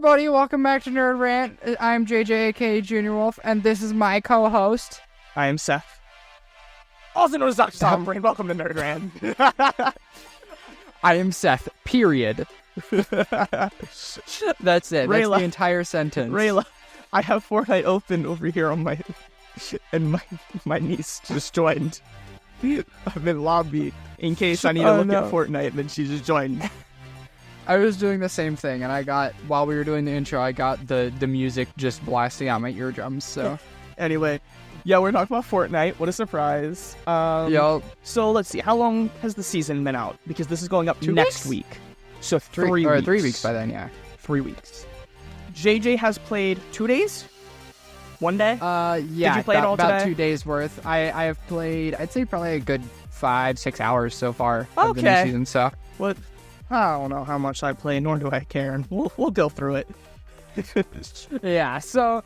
everybody, welcome back to Nerd Rant. I'm JJ, aka Junior Wolf, and this is my co-host. I am Seth, also known as Dr. Tom Brain. Welcome to Nerd Rant. I am Seth, period. That's it. That's the entire sentence. Rayla, I have Fortnite open over here on my... and my niece just joined. I'm in lobby in case I need to look at Fortnite, and then she just joined. I was doing the same thing, and while we were doing the intro, I got the music just blasting out my eardrums, so... Anyway, yeah, we're talking about Fortnite. What a surprise. So let's see, how long has the season been out? Because this is going up next week. So 3 weeks. 3 weeks by then, yeah. 3 weeks. JJ has played 2 days? 1 day? Yeah. Did you play it all about today? 2 days worth. I have played, I'd say probably a good 5-6 hours so far of the new Okay. season, so... What? I don't know how much I play, nor do I care, and we'll go through it. Yeah, so...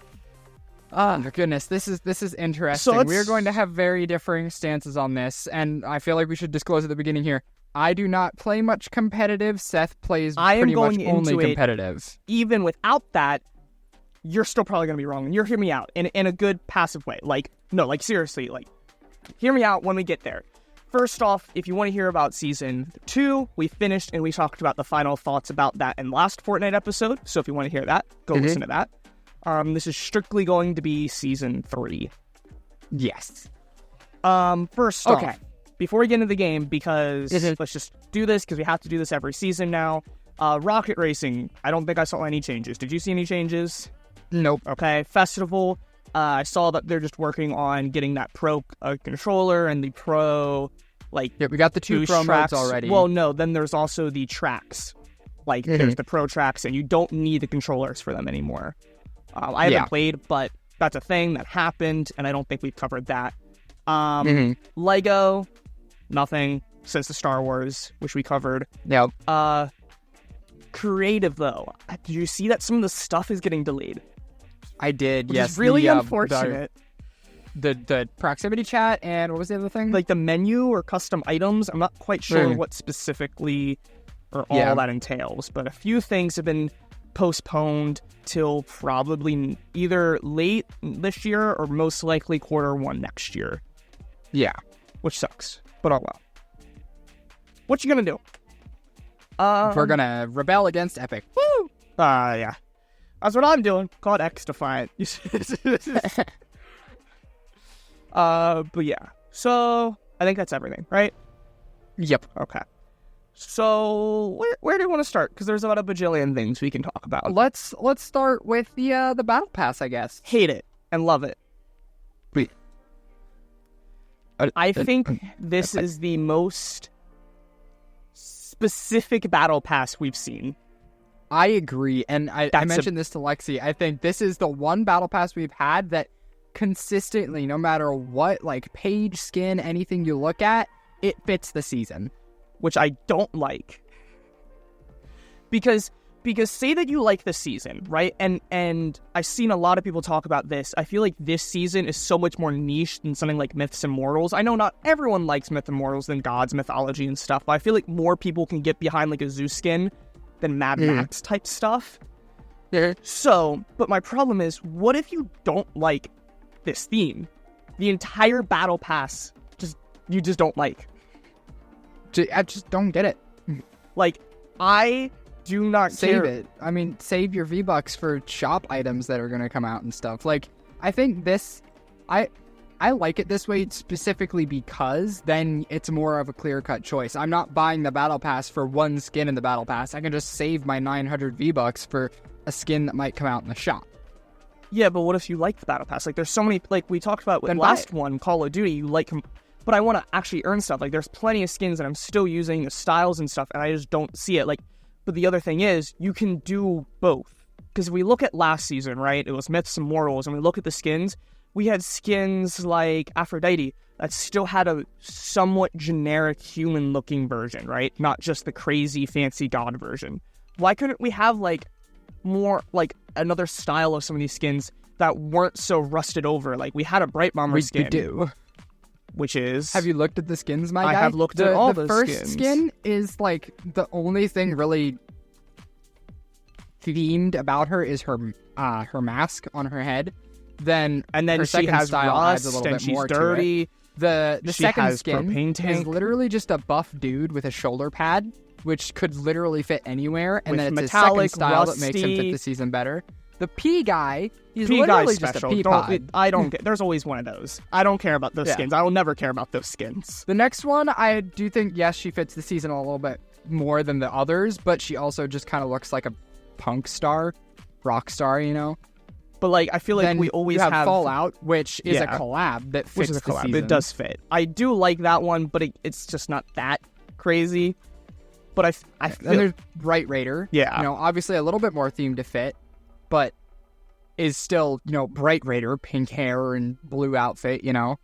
Oh, goodness, this is interesting. So we are going to have very differing stances on this, and I feel like we should disclose at the beginning here. I do not play much competitive. Seth plays pretty much only competitive. Even without that, you're still probably going to be wrong, and you'll hear me out in a good passive way. Seriously, hear me out when we get there. First off, if you want to hear about Season 2, we finished and we talked about the final thoughts about that in the last Fortnite episode. So if you want to hear that, go listen to that. This is strictly going to be Season 3. Yes. First off, before we get into the game, because let's just do this, because we have to do this every season now. Rocket Racing, I don't think I saw any changes. Did you see any changes? Nope. Okay, Festival, I saw that they're just working on getting that Pro controller and the Pro... yeah, we got the two Pro modes already. Well, no, then there's also the tracks. There's the Pro tracks, and you don't need the controllers for them anymore. I haven't played, but that's a thing that happened, and I don't think we've covered that. Lego, nothing since the Star Wars, which we covered. Yep. Creative, though. Did you see that some of the stuff is getting delayed? I did, Which yes. is really unfortunate. The proximity chat, and what was the other thing? The menu or custom items. I'm not quite sure what specifically or all that entails, but a few things have been postponed till probably either late this year or most likely Q1 next year. Yeah. Which sucks, but oh well. What you gonna do? We're gonna rebel against Epic. Woo! Yeah. That's what I'm doing. Called X Defiant. But yeah. So, I think that's everything, right? Yep. Okay. So, where do you want to start? Because there's about a bajillion things we can talk about. Let's start with the Battle Pass, I guess. Hate it and love it. Wait. I think this is the most specific Battle Pass we've seen. I agree, and I mentioned this to Lexi. I think this is the one Battle Pass we've had that consistently, no matter what, page, skin, anything you look at, it fits the season. Which I don't like. Because say that you like the season, right? And I've seen a lot of people talk about this. I feel like this season is so much more niche than something like Myths and Mortals. I know not everyone likes Myths and Mortals than gods, mythology, and stuff, but I feel like more people can get behind a Zeus skin than Mad Max type stuff. Yeah. So, but my problem is, what if you don't like this theme? The entire Battle Pass, you just don't like. I just don't get it. I do not save care. it. I mean, save your V-Bucks for shop items that are going to come out and stuff. I think this... I like it this way specifically because then it's more of a clear-cut choice. I'm not buying the Battle Pass for one skin in the Battle Pass. I can just save my 900 V-Bucks for a skin that might come out in the shop. Yeah, but what if you like the Battle Pass? There's so many... we talked about with last one, Call of Duty, you like... But I want to actually earn stuff. There's plenty of skins that I'm still using, the styles and stuff, and I just don't see it. But the other thing is, you can do both. Because if we look at last season, right, it was Myths and Mortals, and we look at the skins, we had skins like Aphrodite that still had a somewhat generic human-looking version, right? Not just the crazy, fancy god version. Why couldn't we have, more, another style of some of these skins that weren't so rusted over? We had a Bright Bomber skin. We do. Which is... Have you looked at the skins, my guy? I have looked at all the skins. The first skin is, the only thing really themed about her is her mask on her head, then her she second has style adds a rust little and bit she's more dirty. to it. The She second has skin propane is tank. literally just a buff dude with a shoulder pad, which could literally fit anywhere, and With then it's metallic, his second style that makes him fit rusty. the season better. The P guy, he's P literally guy's just special. a pea pod. I don't get. There's always one of those. I don't care about those Yeah. skins. I will never care about those skins. The next one, I do think, yes, she fits the season a little bit more than the others, but she also just kind of looks like a punk star, rock star, you know? But like, I feel like Then we always you have have Fallout, which is a Yeah. collab that fits which is a the collab. season. It does fit. I do like that one, but it's just not that crazy. But I feel, Then there's Bright Raider. Yeah. You know, obviously a little bit more themed to fit, but is still, you know, Bright Raider, pink hair and blue outfit, you know?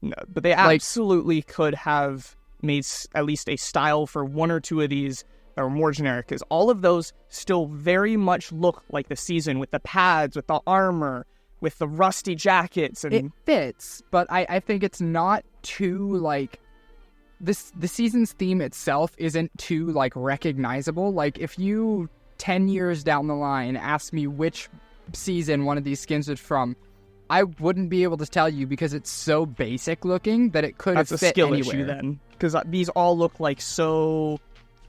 no, but they absolutely could have made at least a style for one or two of these that were more generic, because all of those still very much look like the season, with the pads, with the armor, with the rusty jackets, and It fits, but I think it's not too, like, the season's theme itself isn't too, like, recognizable. Like, if you 10 years down the line ask me which season one of these skins is from, I wouldn't be able to tell you because it's so basic looking that it could that's have a fit skill anywhere. issue then, because these all look like so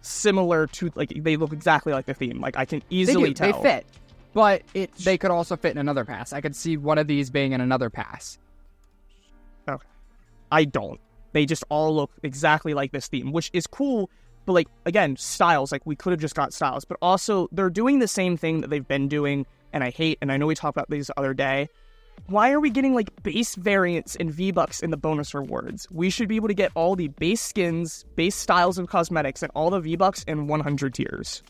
similar to, like, they look exactly like the theme. Like, I can easily tell. They fit, but they could also fit in another pass. I could see one of these being in another pass. Okay. I don't. They just all look exactly like this theme, which is cool. But, like, again, styles. Like, we could have just got styles. But also, they're doing the same thing that they've been doing, and I hate, and I know we talked about these the other day. Why are we getting, like, base variants and V-Bucks in the bonus rewards? We should be able to get all the base skins, base styles of cosmetics, and all the V-Bucks in 100 tiers.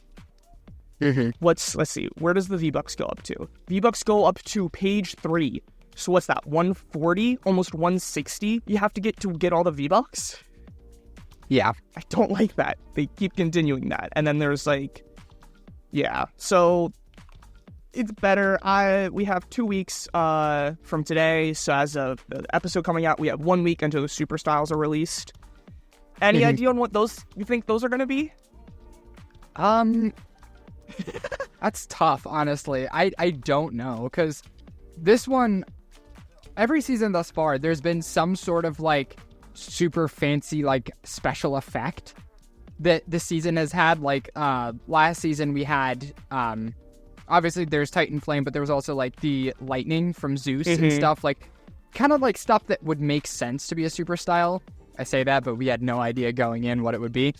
Mm-hmm. Let's see, where does the V-Bucks go up to? V-Bucks go up to page 3. So what's that, 140? Almost 160 you have to get all the V-Bucks? Yeah. I don't like that. They keep continuing that. And then there's, like, yeah. So it's better. We have 2 weeks from today. So as of the episode coming out, we have 1 week until the super styles are released. Any idea on what those you think those are going to be? That's tough, honestly. I don't know, because this one, every season thus far, there's been some sort of, like, super fancy, like, special effect that the season has had. Like, last season we had, obviously there's Titan Flame, but there was also, like, the lightning from Zeus and stuff, like, kind of like stuff that would make sense to be a super style. I say that, but we had no idea going in what it would be.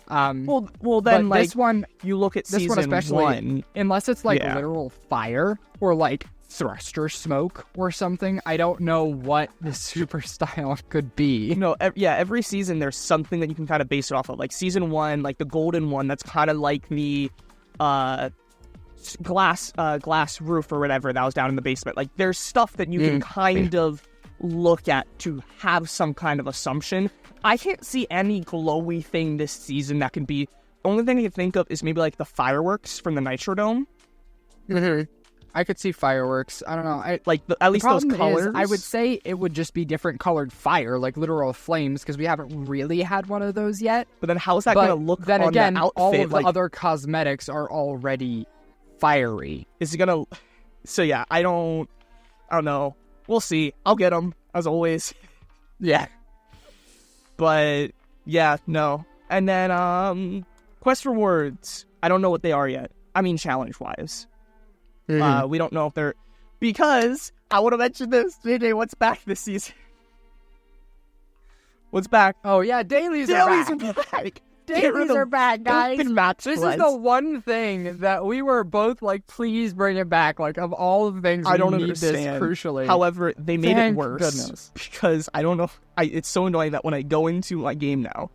Well, then, but like, this one, you look at this season one especially, 1. unless it's like Yeah. literal fire or like thruster smoke or something, I don't know what the super style could be. No, every season there's something that you can kind of base it off of. Like season 1, like the golden one, that's kind of like the glass roof or whatever that was down in the basement. Like, there's stuff that you can kind of look at to have some kind of assumption. I can't see any glowy thing this season that can be. The only thing I can think of is maybe like the fireworks from the Nitro Dome. I could see fireworks. I don't know. At least those Problem colors. is, I would say it would just be different colored fire, like literal flames, because we haven't really had one of those yet. But then how is that going to look then on again, the outfit? all of Like, the other cosmetics are already fiery. is it going to... So yeah, I don't know. We'll see. I'll get them, as always. Yeah. But yeah, no. And then quest rewards. I don't know what they are yet. I mean, challenge-wise. We don't know if they're... Because I want to mention this. JJ, what's back this season? What's back? Oh, yeah, dailies are back. Dailies are back, guys. This is the one thing that we were both like, please bring it back. Like, of all the things, I don't need understand. this crucially. However, they made Thank it worse. goodness. Because I don't know. It's so annoying that when I go into my game now,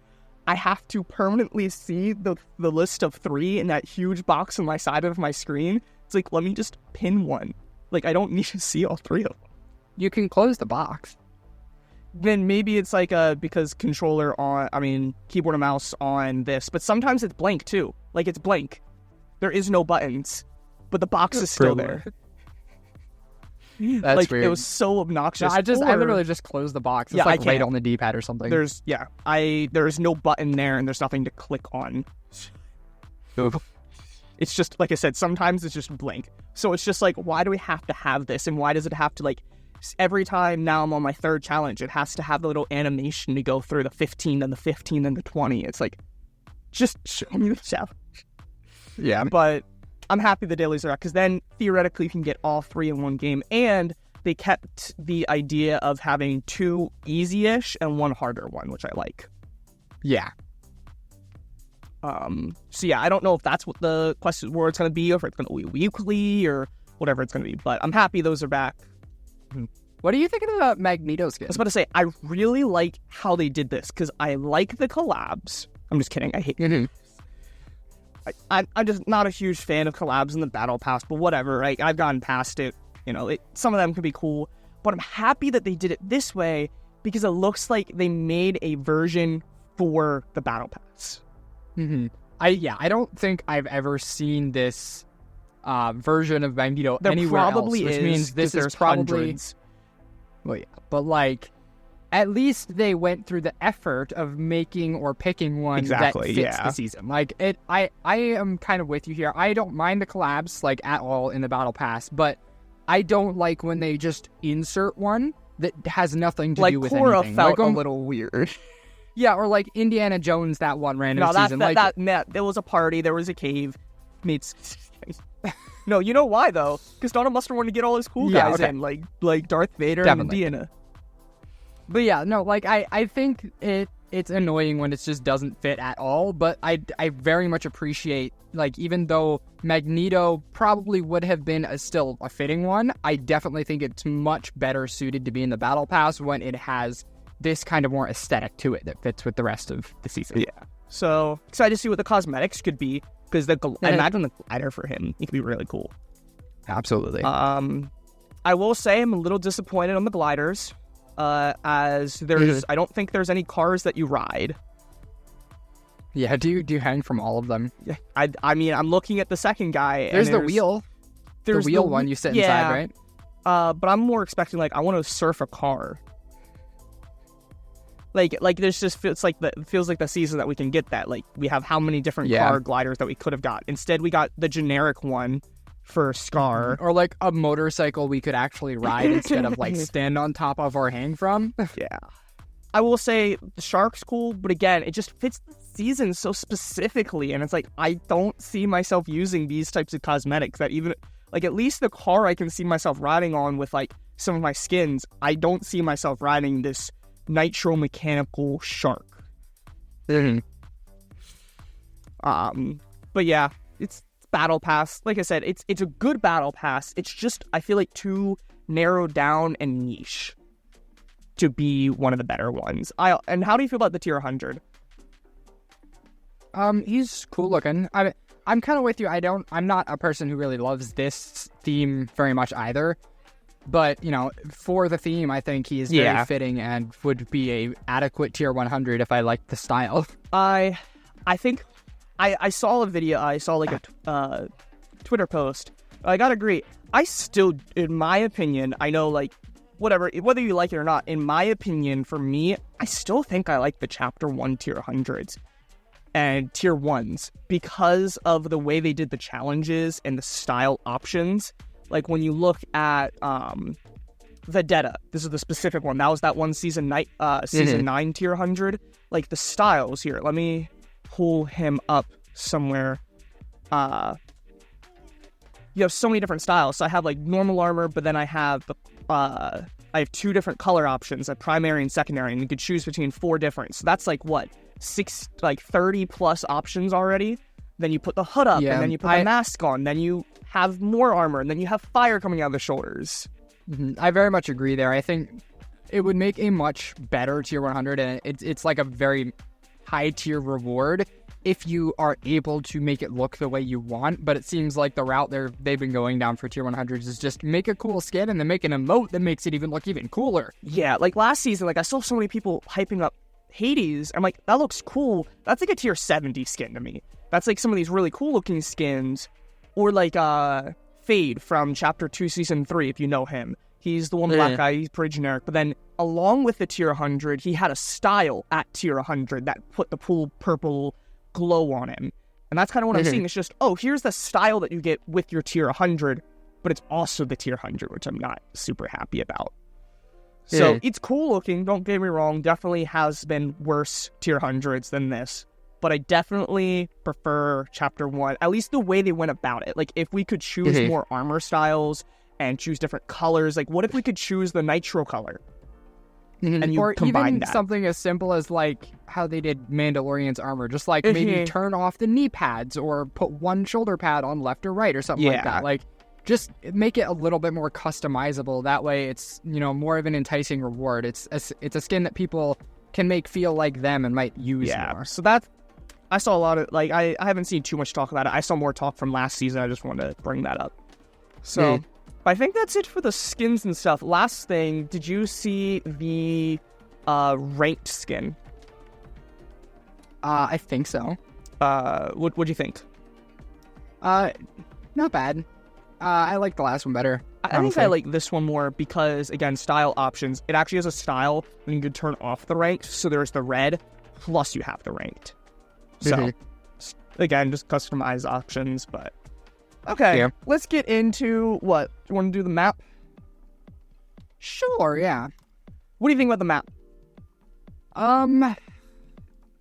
I have to permanently see the list of 3 in that huge box on my side of my screen. It's like, let me just pin one. Like, I don't need to see all 3 of them. You can close the box. Then maybe it's like because keyboard and mouse on this, but sometimes it's blank too. Like, it's blank. There is no buttons, but the box is still there. That's like, weird. it was so obnoxious. No, I literally just closed the box. It's Yeah, like I right can't. on the D-pad or something. There's no button there, and there's nothing to click on. It's just, like I said, sometimes it's just blank. So it's just like, why do we have to have this? And why does it have to, like, every time now I'm on my third challenge, it has to have the little animation to go through the 15, then the 15, then the 20. It's like, just show me the challenge. Yeah. But I'm happy the dailies are out, because then theoretically you can get all 3 in one game. And they kept the idea of having 2 easy-ish and 1 harder one, which I like. Yeah. So yeah, I don't know if that's what the question where it's going to be, or if it's going to be weekly or whatever it's going to be. But I'm happy those are back. What are you thinking about Magneto skin? I was about to say, I really like how they did this, because I like the collabs. I'm just kidding. I hate it. I'm just not a huge fan of collabs in the Battle Pass, but whatever. Right? I've gotten past it. You know, some of them can be cool, but I'm happy that they did it this way, because it looks like they made a version for the Battle Pass. I don't think I've ever seen this version of Magneto There anywhere probably else, which is, means this there's is probably hundreds. Well, yeah, but like at least they went through the effort of making or picking one Exactly, that fits yeah. the season. Like I am kind of with you here. I don't mind the collabs like at all in the Battle Pass, but I don't like when they just insert one that has nothing to do with Korra anything. felt Like, a little weird. yeah, or like Indiana Jones that one random No, season. there was a party, there was a cave. No, you know why though? Because Donald Mustard wanted to get all his cool Yeah, guys okay. in, like Darth Vader Definitely. and Indiana. But yeah, no, like I think it's annoying when it just doesn't fit at all, but I very much appreciate, like, even though Magneto probably would have been still a fitting one, I definitely think it's much better suited to be in the Battle Pass when it has this kind of more aesthetic to it that fits with the rest of the season. Yeah. So excited to see what the cosmetics could be, because I imagine the glider for him, it could be really cool. Absolutely. I will say I'm a little disappointed on the gliders. As there's, I don't think there's any cars that you ride. Yeah, do you hang from all of them? I mean, I'm looking at the second guy. There's and the wheel. There's the wheel one you sit inside, right? But I'm more expecting, like, I want to surf a car. Like there's just feels like the season that we can get that. Like, we have how many different car gliders that we could have got. Instead, we got the generic one for Scar. Or like a motorcycle we could actually ride instead of like stand on top of or hang from. Yeah. I will say the shark's cool, but again, it just fits the season so specifically, and it's like, I don't see myself using these types of cosmetics that even, like, at least the car I can see myself riding on with, like, some of my skins. I don't see myself riding this nitro mechanical shark. But yeah, it's Battle Pass. Like I said, it's a good Battle Pass. It's just, I feel like, too narrowed down and niche to be one of the better ones. And how do you feel about the tier 100? He's cool looking. I'm kind of with you. I'm not a person who really loves this theme very much either. But, you know, for the theme, I think he is very fitting and would be a adequate tier 100 if I liked the style. I think I saw a video. I saw like a Twitter post. I gotta agree. I still, in my opinion, I know, like, whatever, whether you like it or not, in my opinion, for me, I still think I like the Chapter 1 tier 100s and tier 1s because of the way they did the challenges and the style options. Like, when you look at Vendetta, this is the specific one. That was that one season 9 tier 100. Like, the styles here. Let me pull him up somewhere. You have so many different styles. So I have, like, normal armor, but then I have 2 different color options, a primary and secondary, and you could choose between 4 different. So that's like, what, 30 plus options already? Then you put the hood up, and then you put the mask on, then you have more armor, and then you have fire coming out of the shoulders. I very much agree there. I think it would make a much better tier 100, and it's like a very high tier reward if you are able to make it look the way you want. But it seems like the route they've been going down for tier 100s is just make a cool skin and then make an emote that makes it even look even cooler. Yeah, like last season, like, I saw so many people hyping up Hades. I'm like, that looks cool. That's like a tier 70 skin to me. That's like some of these really cool looking skins. Or like Fade from Chapter 2 Season 3, if you know him. He's the one black guy, he's pretty generic. But then, along with the tier 100, he had a style at tier 100 that put the pool purple glow on him. And that's kind of what I'm seeing. It's just, oh, here's the style that you get with your tier 100, but it's also the tier 100, which I'm not super happy about. So it's cool looking, don't get me wrong. Definitely has been worse tier 100s than this. But I definitely prefer Chapter 1, at least the way they went about it. Like, if we could choose more armor styles and choose different colors, like, what if we could choose the nitro color? And you or combine even that. something as simple as, like, how they did Mandalorian's armor. Just, like, maybe turn off the knee pads or put one shoulder pad on left or right or something like that. Like, just make it a little bit more customizable. That way it's, you know, more of an enticing reward. It's a skin that people can make feel like them and might use more. So that's... I saw a lot of, like, I haven't seen too much talk about it. I saw more talk from last season. I just wanted to bring that up. So, I think that's it for the skins and stuff. Last thing, did you see the ranked skin? I think so. What'd you think? Not bad. I like the last one better. I think I like this one more because, again, style options. It actually has a style, and you can turn off the ranked. So there's the red, plus you have the ranked. So, again, just customized options, but... Okay, let's get into what? You want to do the map? Sure, yeah. What do you think about the map?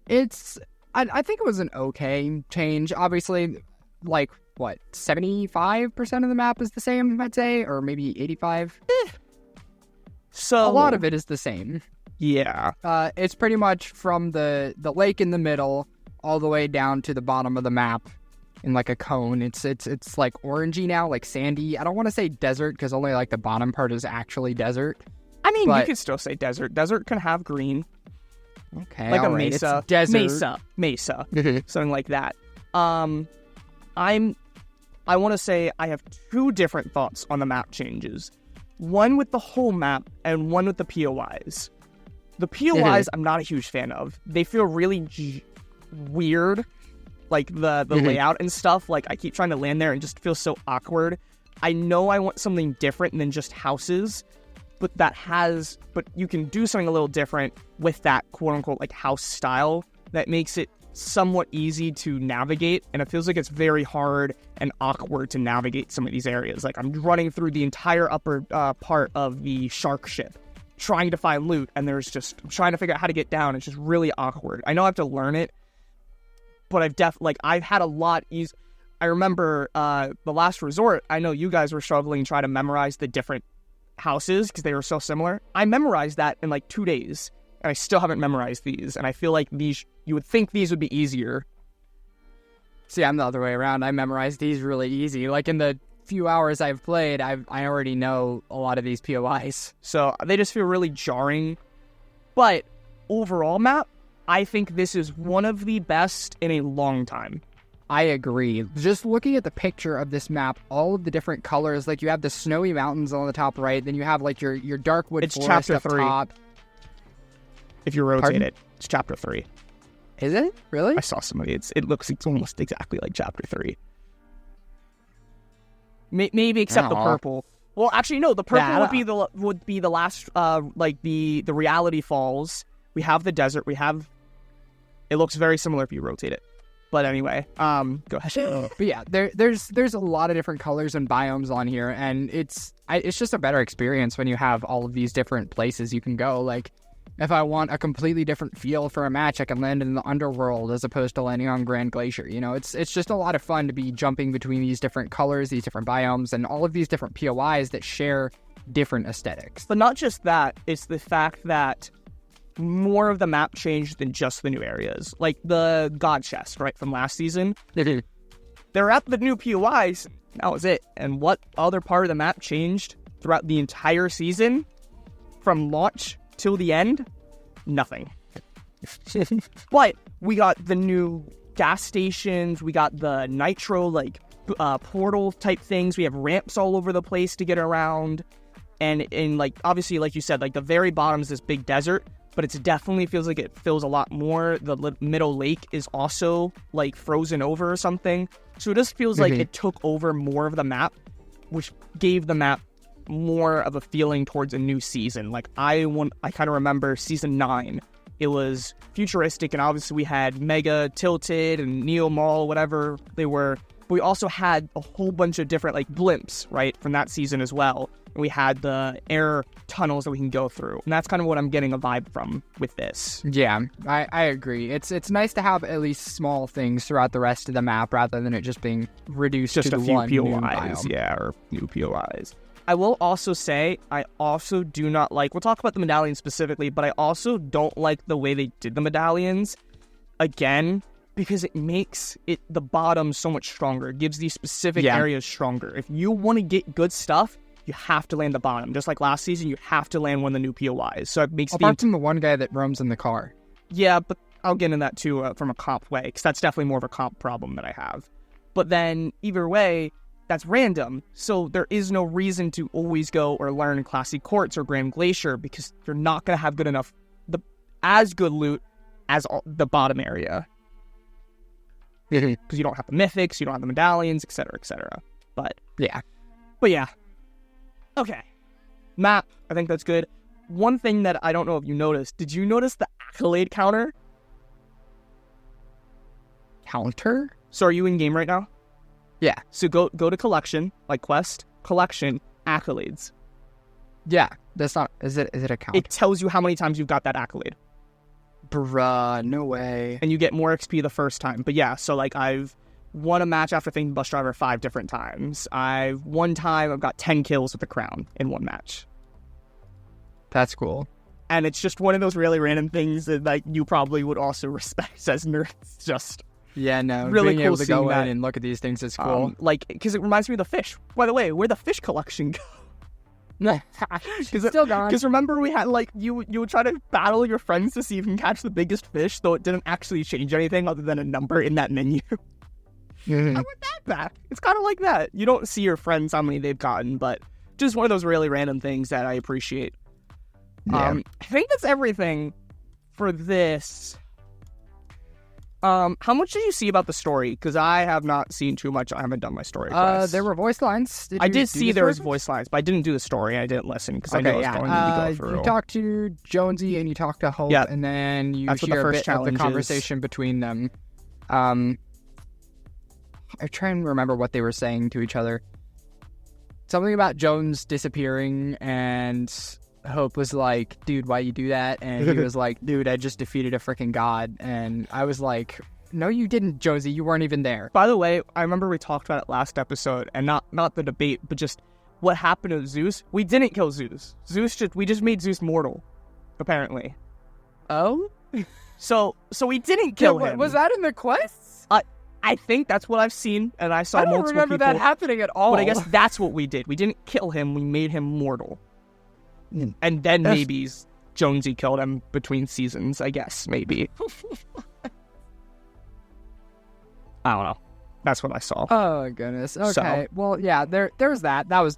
It's... I think it was an okay change. Obviously, like, what, 75% of the map is the same, I'd say? Or maybe 85? So... A lot of it is the same. Yeah. It's pretty much from the lake in the middle all the way down to the bottom of the map in like a cone. It's like orangey now, like sandy. I don't want to say desert because only like the bottom part is actually desert. I mean, you could still say desert. Desert can have green. Okay, like a right. mesa. It's desert. Mesa. Something like that. I want to say I have two different thoughts on the map changes. One with the whole map and one with the POIs. The POIs I'm not a huge fan of. They feel really weird, like the layout and stuff. Like, I keep trying to land there and just feels so awkward. I know I want something different than just houses, but you can do something a little different with that quote-unquote like house style that makes it somewhat easy to navigate, and it feels like it's very hard and awkward to navigate some of these areas. Like, I'm running through the entire upper part of the shark ship trying to find loot, and I'm trying to figure out how to get down. It's just really awkward. I know I have to learn it, but I've had a lot easy. I remember the last resort, I know you guys were struggling trying to memorize the different houses because they were so similar. I memorized that in like 2 days, and I still haven't memorized these, and I feel like you would think these would be easier. See, I'm the other way around. I memorized these really easy. Like, in the few hours I've played, I already know a lot of these POIs. So they just feel really jarring. But overall map, I think this is one of the best in a long time. I agree. Just looking at the picture of this map, all of the different colors, like you have the snowy mountains on the top right, then you have like your dark wood forest chapter up 3. top. If you rotate it, it's chapter 3. Is it? Really? I saw somebody. It looks almost exactly like chapter 3. Maybe except the purple. Well, actually, no. The purple would be the last, like the reality falls. We have the desert. It looks very similar if you rotate it. But anyway, go ahead. But yeah, there's a lot of different colors and biomes on here, and it's just a better experience when you have all of these different places you can go. Like, if I want a completely different feel for a match, I can land in the underworld as opposed to landing on Grand Glacier. You know, it's just a lot of fun to be jumping between these different colors, these different biomes, and all of these different POIs that share different aesthetics. But not just that, it's the fact that more of the map changed than just the new areas. Like the God Chest, right, from last season. They're at the new POIs, that was it. And what other part of the map changed throughout the entire season? From launch till the end? Nothing. But we got the new gas stations, we got the nitro, like, portal type things, we have ramps all over the place to get around, and like, obviously, like you said, like, the very bottom is this big desert, but it definitely feels like it fills a lot more. The middle lake is also, like, frozen over or something, so it just feels like it took over more of the map, which gave the map more of a feeling towards a new season. Like, I kind of remember season 9 it was futuristic, and obviously we had Mega, Tilted, and Neo Mall, whatever they were. But we also had a whole bunch of different, like, blimps, right, from that season as well. And we had the air tunnels that we can go through. And that's kind of what I'm getting a vibe from with this. Yeah, I agree. It's nice to have at least small things throughout the rest of the map rather than it just being reduced just to a the few one new POIs, biome. yeah, or new POIs. I will also say, I also do not like, we'll talk about the medallions specifically, but I also don't like the way they did the medallions, again, because it makes the bottom so much stronger. It gives these specific areas stronger. If you want to get good stuff, you have to land the bottom. Just like last season, you have to land one of the new POIs. So it makes apart from the one guy that roams in the car. Yeah, but I'll get into that too from a comp way, because that's definitely more of a comp problem that I have. But then, either way, that's random. So there is no reason to always go or learn Classy Courts or Grand Glacier, because you're not going to have good enough, as good loot as the bottom area. Because you don't have the mythics, you don't have the medallions, etc., etc. But yeah. Okay. Map, I think that's good. One thing that I don't know if you noticed, did you notice the accolade counter? Counter? So are you in game right now? Yeah. So go to collection, like quest, collection, accolades. Yeah. That's not, is it a counter? It tells you how many times you've got that accolade. Bruh, no way. And you get more XP the first time. But yeah, so like I've won a match after Thinking Bus Driver 5 different times. I've got 10 kills with the crown in one match. That's cool. And it's just one of those really random things that like you probably would also respect as nerds. Just yeah, no, really being cool able to go that. in and look at these things is cool. Like, because it reminds me of the fish. By the way, where'd the fish collection go? Still gone. Because remember we had like you would try to battle your friends to see if you can catch the biggest fish, though it didn't actually change anything other than a number in that menu. Mm-hmm. I want that back. It's kind of like that. You don't see your friends how many they've gotten, but just one of those really random things that I appreciate. Yeah. I think that's everything for this. How much did you see about the story? Because I have not seen too much. I haven't done my story quest. There were voice lines. I did see there was voice lines, but I didn't do the story. I didn't listen because I knew I was going to go through. You talked to Jonesy and you talked to Hope, and then you hear a bit of the conversation between them. I'm trying to remember what they were saying to each other. Something about Jones disappearing, and Hope was like, dude, why you do that? And he was like, dude, I just defeated a freaking god. And I was like, no, you didn't, Jonesy. You weren't even there. By the way, I remember we talked about it last episode, and not the debate, but just what happened to Zeus. We didn't kill Zeus. We just made Zeus mortal, apparently. Oh? So we didn't kill him. Was that in the quests? I think that's what I've seen, and I saw multiple people. I don't remember that happening at all. But I guess that's what we did. We didn't kill him. We made him mortal. And then maybe Jonesy killed him between seasons, I guess, maybe. I don't know. That's what I saw. Oh, goodness. Okay. Well, yeah, there's that. That was,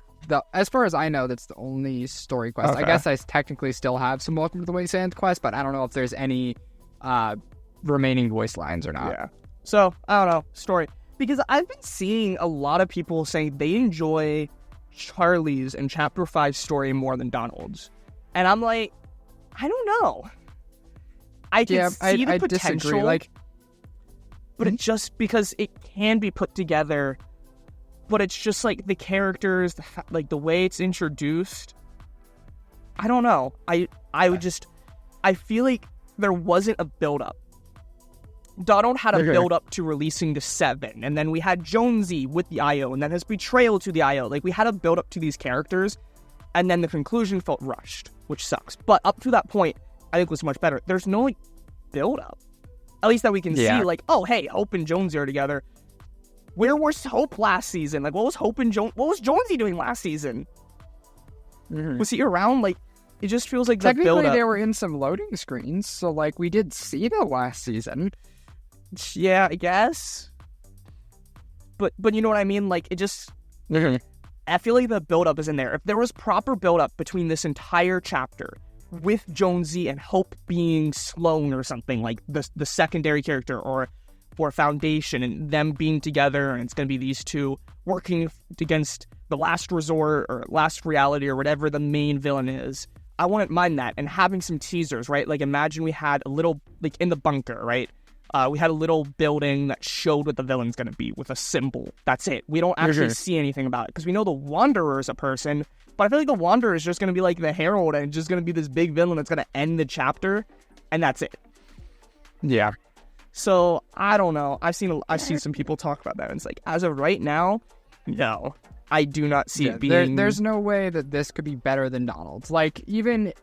as far as I know, that's the only story quest. Okay. I guess I technically still have some Welcome to the Wasteland quest, but I don't know if there's any remaining voice lines or not. Yeah. So, I don't know. Story. Because I've been seeing a lot of people saying they enjoy Charlie's and Chapter 5 story more than Donald's. And I'm like, I don't know. I can see the potential. Disagree. But it's just because it can be put together, but it's just like the characters, the way it's introduced. I don't know. I feel like there wasn't a build-up. Donald had a build-up to releasing the 7, and then we had Jonesy with the IO, and then his betrayal to the IO. Like, we had a build-up to these characters, and then the conclusion felt rushed, which sucks. But up to that point, I think was much better. There's no, build-up. At least that we can see, oh, hey, Hope and Jonesy are together. Where was Hope last season? Like, what was Jonesy doing last season? Mm-hmm. Was he around? Like, it just feels like the build-up. Technically, they were in some loading screens, so, we did see them last season. Yeah, I guess. But you know what I mean? Like, it just... Mm-hmm. I feel like the build-up is in there. If there was proper build-up between this entire chapter with Jonesy and Hope being Sloan or something, like the secondary character or Foundation, and them being together, and it's going to be these two working against the last resort or last reality or whatever the main villain is, I wouldn't mind that. And having some teasers, right? Like, imagine we had a little, like, in the bunker, right? We had a little building that showed what the villain's going to be with a symbol. That's it. We don't actually see anything about it because we know the Wanderer is a person, but I feel like the Wanderer is just going to be like the Herald and just going to be this big villain that's going to end the chapter, and that's it. Yeah. So I don't know. I've seen some people talk about that, and it's like, as of right now, no, I do not see it being. There's no way that this could be better than Donald's. Like, even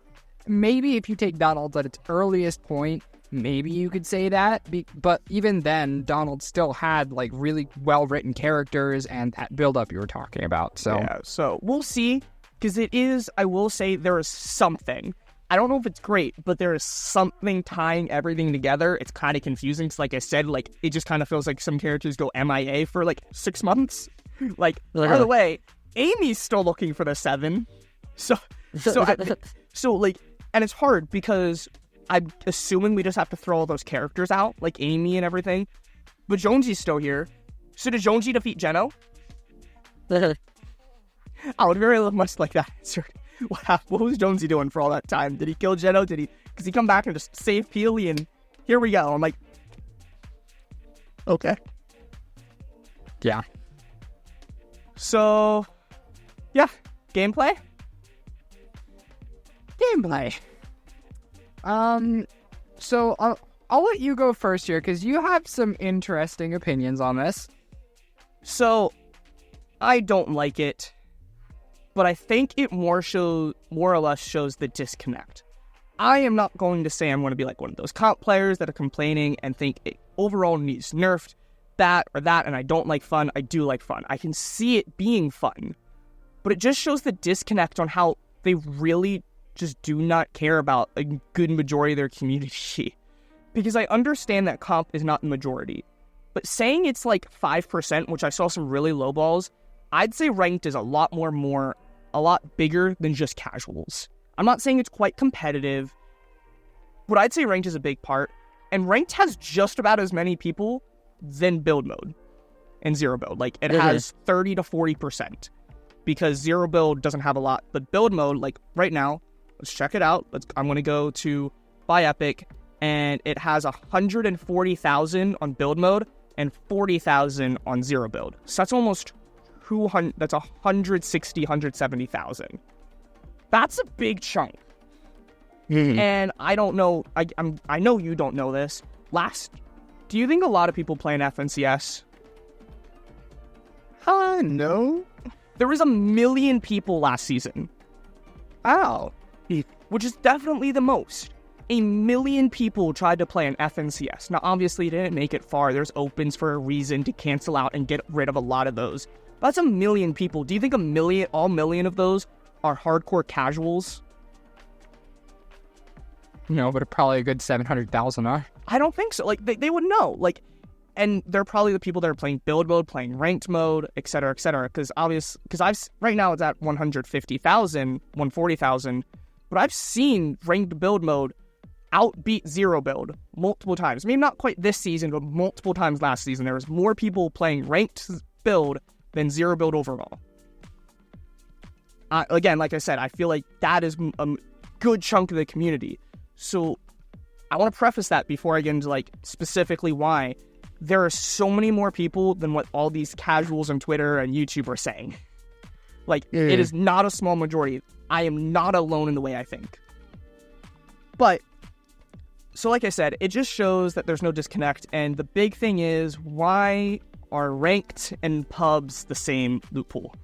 maybe if you take Donald's at its earliest point, maybe you could say that, but even then, Donald still had, like, really well-written characters and that build-up you were talking about, so... Yeah, so we'll see, because it is, I will say, there is something. I don't know if it's great, but there is something tying everything together. It's kind of confusing, because like I said, like, it just kind of feels like some characters go MIA for, like, 6 months. Like, by the way, Amy's still looking for the 7. So like, and it's hard, because... I'm assuming we just have to throw all those characters out, like Amy and everything. But Jonesy's still here. So did Jonesy defeat Geno? I would very much like that answer. What was Jonesy doing for all that time? Did he kill Geno? Because he come back and just save Peely and here we go. I'm like, okay. Yeah. So, yeah. Gameplay. So I'll let you go first here, because you have some interesting opinions on this. So, I don't like it, but I think it more or less shows the disconnect. I am not going to say I'm going to be like one of those comp players that are complaining and think it overall needs nerfed, that or that, and I don't like fun. I do like fun. I can see it being fun, but it just shows the disconnect on how they really just do not care about a good majority of their community. Because I understand that comp is not the majority, but saying it's like 5%, which I saw some really low balls, I'd say ranked is a lot bigger than just casuals. I'm not saying it's quite competitive, but I'd say ranked is a big part, and ranked has just about as many people than build mode and zero build. Like, it has 30 to 40%, because zero build doesn't have a lot, but build mode, like right now, let's check it out. I'm going to go to Buy Epic, and it has 140,000 on build mode and 40,000 on zero build. So that's almost 200. That's 160, 170,000. That's a big chunk. Mm-hmm. And I don't know. I know you don't know this. Do you think a lot of people play in FNCS? No. There was 1 million people last season. Oh. Which is definitely the most. 1 million people tried to play an FNCS. Now, obviously, it didn't make it far. There's opens for a reason to cancel out and get rid of a lot of those. But that's 1 million people. Do you think all million of those are hardcore casuals? No, but probably a good 700,000 are. I don't think so. Like, they would know. Like, and they're probably the people that are playing build mode, playing ranked mode, etc., etc. Because right now it's at 150,000, 140,000. But I've seen ranked build mode outbeat zero build multiple times. Maybe not quite this season, but multiple times last season. There was more people playing ranked build than zero build overall. Again, like I said, I feel like that is a good chunk of the community. So I want to preface that before I get into like specifically why. There are so many more people than what all these casuals on Twitter and YouTube are saying. Like, It is not a small majority. I am not alone in the way I think. But, so like I said, it just shows that there's no disconnect. And the big thing is, why are ranked and pubs the same loot pool?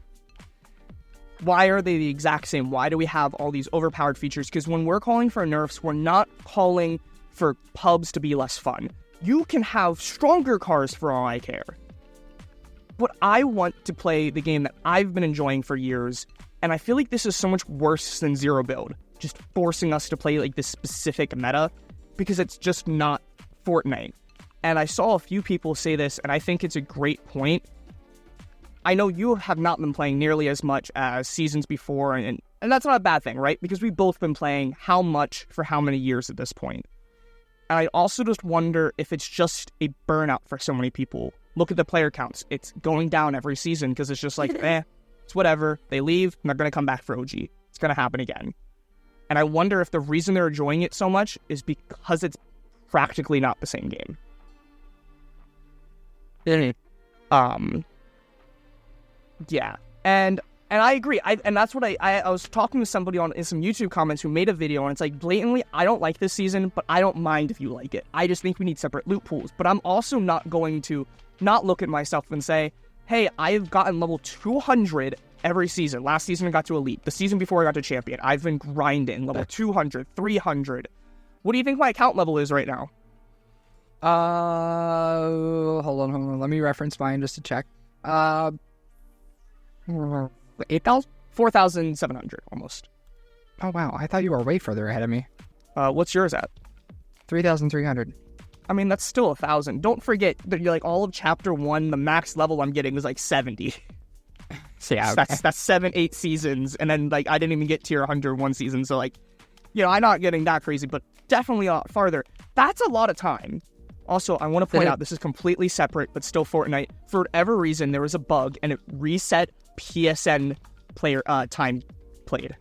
Why are they the exact same? Why do we have all these overpowered features? Because when we're calling for nerfs, we're not calling for pubs to be less fun. You can have stronger cars for all I care. But I want to play the game that I've been enjoying for years, and I feel like this is so much worse than zero build, just forcing us to play like this specific meta, because it's just not Fortnite. And I saw a few people say this, and I think it's a great point. I know you have not been playing nearly as much as seasons before, and that's not a bad thing, right? Because we've both been playing how much for how many years at this point. And I also just wonder if it's just a burnout for so many people. Look at the player counts. It's going down every season because it's just like, it's whatever. They leave, and they're going to come back for OG. It's going to happen again. And I wonder if the reason they're enjoying it so much is because it's practically not the same game. Yeah. And I agree. And that's what I was talking to somebody in some YouTube comments who made a video, and it's like, blatantly, I don't like this season, but I don't mind if you like it. I just think we need separate loot pools. But I'm also not going to not look at myself and say, hey, I've gotten level 200 every season. Last season I got to Elite. The season before I got to Champion. I've been grinding level 200, 300. What do you think my account level is right now? Hold on. Let me reference mine just to check. 8,000? 4,700 almost. Oh, wow. I thought you were way further ahead of me. What's yours at? 3,300. I mean, that's still 1,000. Don't forget that you're like all of chapter 1, the max level I'm getting was like 70. So yeah, okay. That's 7-8 seasons, and then like I didn't even get tier 100 one season, so like, you know, I'm not getting that crazy, but definitely a lot farther. That's a lot of time. Also, I want to point out, this is completely separate, but still Fortnite. For whatever reason, there was a bug, and it reset PSN player time played.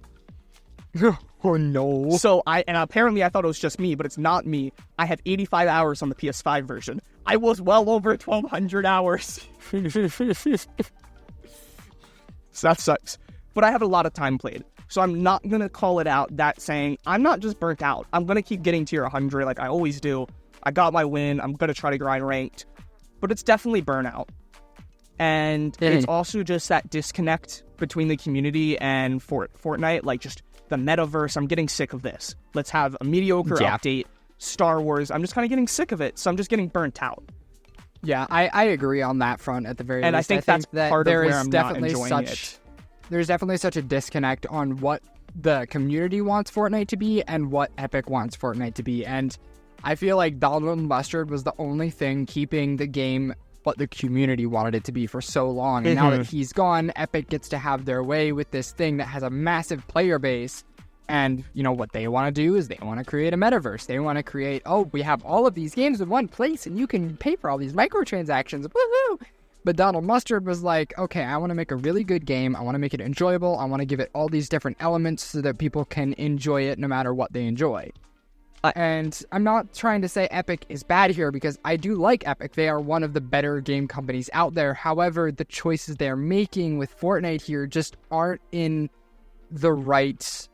Oh no. So apparently I thought it was just me, but it's not me. I have 85 hours on the PS5 version. I was well over 1,200 hours. So that sucks. But I have a lot of time played. So I'm not going to call it out that saying, I'm not just burnt out. I'm going to keep getting tier 100 like I always do. I got my win. I'm going to try to grind ranked. But it's definitely burnout. And it's also just that disconnect between the community and Fortnite. Like just the metaverse. I'm getting sick of this. Let's have a mediocre update. Star Wars. I'm just kind of getting sick of it. So I'm just getting burnt out. Yeah, I agree on that front at the very least. And I think that's part of where I'm not enjoying it. There's definitely such a disconnect on what the community wants Fortnite to be and what Epic wants Fortnite to be. And I feel like Donald Mustard was the only thing keeping the game what the community wanted it to be for so long. And now that he's gone, Epic gets to have their way with this thing that has a massive player base. And, you know, what they want to do is they want to create a metaverse. They want to create, we have all of these games in one place and you can pay for all these microtransactions. Woohoo! But Donald Mustard was like, okay, I want to make a really good game. I want to make it enjoyable. I want to give it all these different elements so that people can enjoy it no matter what they enjoy. And I'm not trying to say Epic is bad here because I do like Epic. They are one of the better game companies out there. However, the choices they're making with Fortnite here just aren't in the right...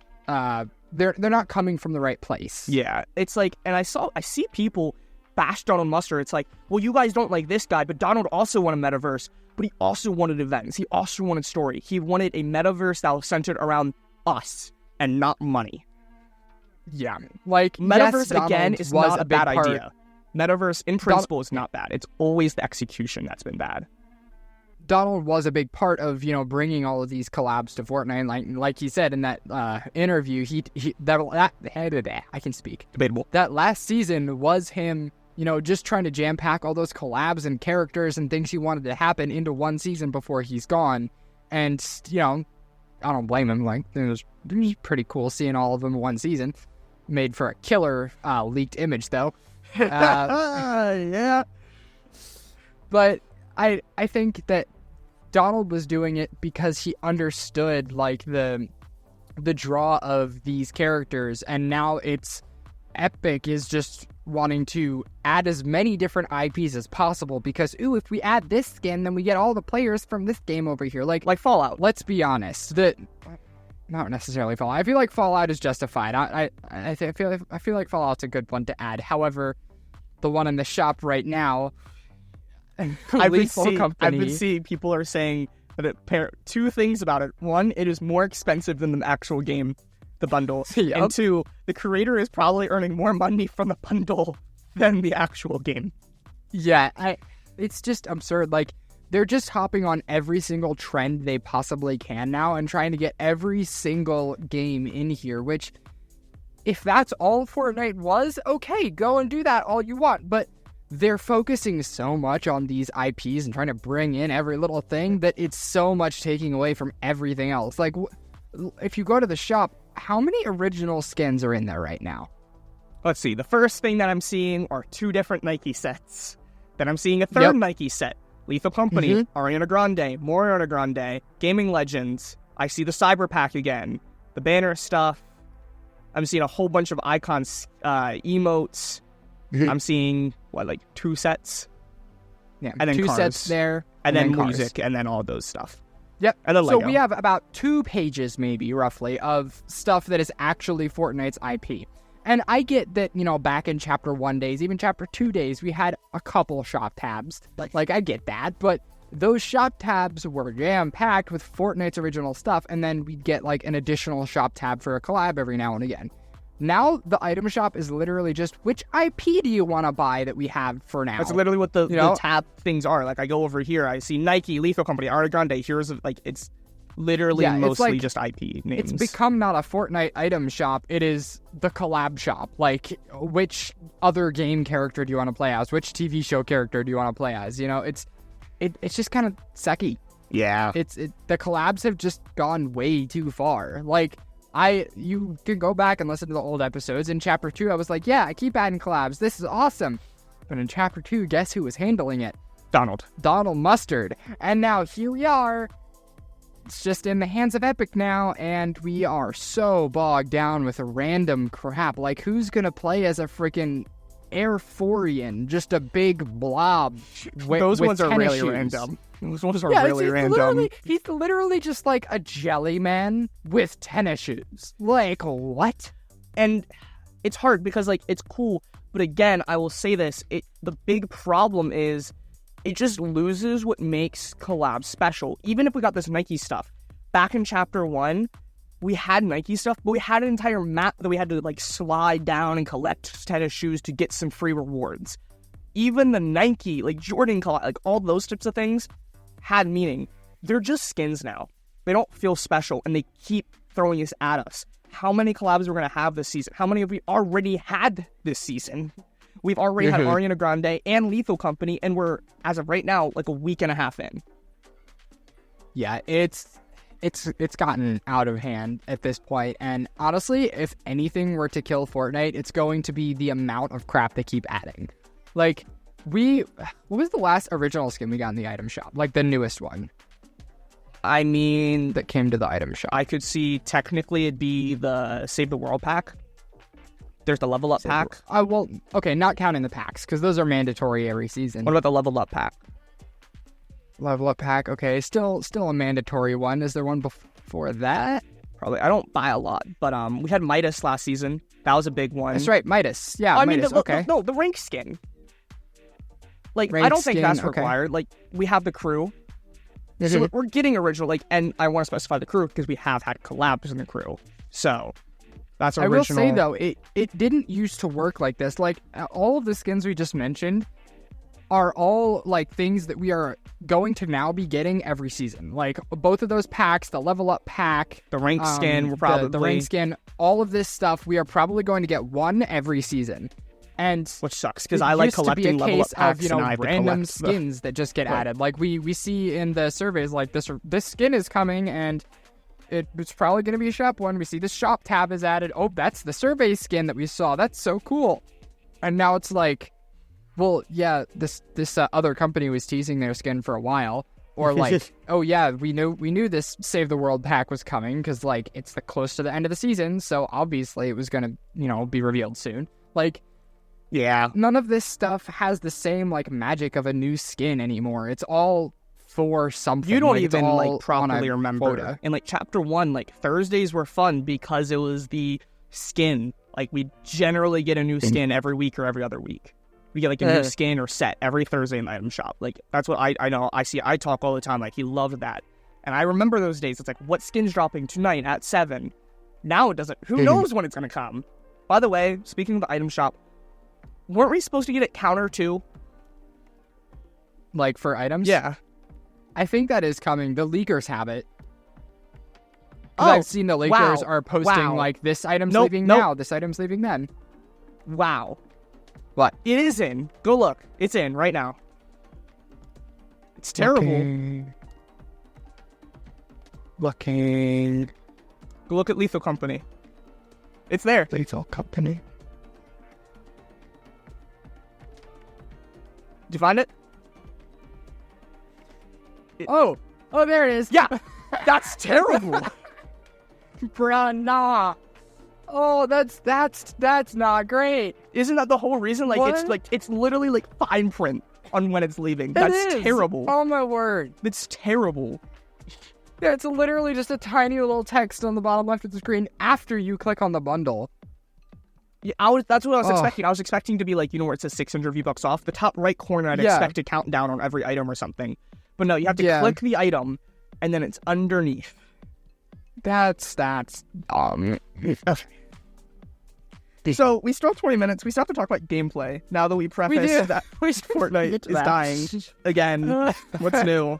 they're not coming from the right place. Yeah, it's like, and I see people bash Donald Mustard. It's like, well, you guys don't like this guy, but Donald also wanted metaverse, but he also wanted events. He also wanted story. He wanted a metaverse that was centered around us and not money. Yeah, like metaverse yes, again is not a bad idea. Metaverse in principle is not bad. It's always the execution that's been bad. Donald was a big part of, you know, bringing all of these collabs to Fortnite. Like he said in that interview, I can speak. Debatable. That last season was him, you know, just trying to jam pack all those collabs and characters and things he wanted to happen into one season before he's gone. And, you know, I don't blame him. Like, it was pretty cool seeing all of them in one season. Made for a killer leaked image, though. Yeah. But I think that Donald was doing it because he understood, like, the draw of these characters, and now it's Epic is just wanting to add as many different IPs as possible because, if we add this skin, then we get all the players from this game over here. Like Fallout. Let's be honest. Not necessarily Fallout. I feel like Fallout is justified. I feel like Fallout's a good one to add. However, the one in the shop right now... I've been seeing people are saying that two things about it. One, it is more expensive than the actual game, the bundle. Yep. And two, the creator is probably earning more money from the bundle than the actual game. Yeah, it's just absurd. Like, they're just hopping on every single trend they possibly can now and trying to get every single game in here, which, if that's all Fortnite was, okay, go and do that all you want. But they're focusing so much on these IPs and trying to bring in every little thing that it's so much taking away from everything else. Like, if you go to the shop, how many original skins are in there right now? Let's see. The first thing that I'm seeing are 2 different Nike sets. Then I'm seeing a third Nike set. Lethal Company, Ariana Grande, more Ariana Grande, Gaming Legends. I see the Cyber Pack again. The banner stuff. I'm seeing a whole bunch of icons, emotes. I'm seeing, like 2 sets? Yeah, and then 2 cars. sets there. And then cars. music, and then all those stuff. Yep. And then so Lego. we have about 2 pages, maybe, roughly, of stuff that is actually Fortnite's IP. And I get that, back in Chapter 1 days, even Chapter 2 days, we had a couple shop tabs. Like, I get that, but those shop tabs were jam-packed with Fortnite's original stuff, and then we'd get, an additional shop tab for a collab every now and again. Now, the item shop is literally just, which IP do you want to buy that we have for now? That's literally what the tab things are. Like, I go over here, I see Nike, Lethal Company, Ariana Grande. Here's, it's literally mostly just IP names. It's become not a Fortnite item shop. It is the collab shop. Like, which other game character do you want to play as? Which TV show character do you want to play as? It's just kind of sucky. Yeah. The collabs have just gone way too far. You can go back and listen to the old episodes. In Chapter 2, I was like, yeah, I keep adding collabs. This is awesome. But in Chapter 2, guess who was handling it? Donald Mustard. And now here we are. It's just in the hands of Epic now, and we are so bogged down with random crap. Like, who's gonna play as a freaking Airforian? Just a big blob. Those with ones are tennis really shoes. random. Those ones are really random. He's literally just like a jelly man with tennis shoes. Like, what? And it's hard because, it's cool. But again, I will say this. The big problem is it just loses what makes collabs special. Even if we got this Nike stuff. Back in Chapter 1, we had Nike stuff, but we had an entire map that we had to, slide down and collect tennis shoes to get some free rewards. Even the Nike, Jordan collab, all those types of things had meaning. They're just skins now. They don't feel special, and they keep throwing this at us. How many collabs we're going to have this season? How many have we already had this season? We've already had Ariana Grande and Lethal Company, and we're, as of right now, a week and a half in. Yeah, it's gotten out of hand at this point, and honestly, if anything were to kill Fortnite, it's going to be the amount of crap they keep adding. What was the last original skin we got in the item shop? The newest one. I mean, that came to the item shop. I could see technically it'd be the Save the World pack. There's the Level Up pack. Okay, not counting the packs, because those are mandatory every season. What about the Level Up pack? Level Up pack, okay, still a mandatory one. Is there one before that? Probably. I don't buy a lot, but we had Midas last season. That was a big one. That's right, Midas. Yeah, Midas. Okay. No, the rank skin. I don't think that's required. We have the crew. So we're getting original, and I want to specify the crew because we have had collabs in the crew. So that's original. I will say, though, it didn't used to work like this. All of the skins we just mentioned are all, things that we are going to now be getting every season. Both of those packs, the Level Up pack, the rank skin, we're probably... The rank skin, all of this stuff, we are probably going to get one every season. And which sucks because I like collecting Level Up packs, and I have random skins that just get added. We see in the surveys this skin is coming and it's probably going to be a shop one. We see this shop tab is added. Oh, that's the survey skin that we saw. That's so cool. And now it's well, yeah, this other company was teasing their skin for a while. Or oh yeah, we knew this Save the World pack was coming because it's close to the end of the season, so obviously it was gonna be revealed soon. Yeah. None of this stuff has the same, magic of a new skin anymore. It's all for something. You don't even, properly remember. Quota. In, Chapter 1, Thursdays were fun because it was the skin. We generally get a new skin every week or every other week. We get, a new skin or set every Thursday in the item shop. That's what I know. I see. I talk all the time. He loved that. And I remember those days. It's what skin's dropping tonight at 7? Now it doesn't. Who knows when it's going to come? By the way, speaking of the item shop, weren't we supposed to get it counter too? For items? Yeah. I think that is coming. The leakers have it. I've seen the leakers are posting, this item's leaving now, this item's leaving then. Wow. What? It is in. Go look. It's in right now. It's terrible. Looking. Go look at Lethal Company. It's there. Lethal Company. Did you find it? Oh, there it is. Yeah, that's terrible. Bruh, nah. Oh, that's not great. Isn't that the whole reason? It's literally like fine print on when it's leaving. That's terrible. Oh my word. It's terrible. Yeah, it's literally just a tiny little text on the bottom left of the screen after you click on the bundle. Yeah, that's what I was expecting. I was expecting to be like, where it says 600 V-Bucks off. The top right corner, I'd expect a countdown on every item or something. But no, you have to click the item, and then it's underneath. That's So we still have 20 minutes. We still have to talk about gameplay now that we prefaced that Fortnite is dying again. What's new?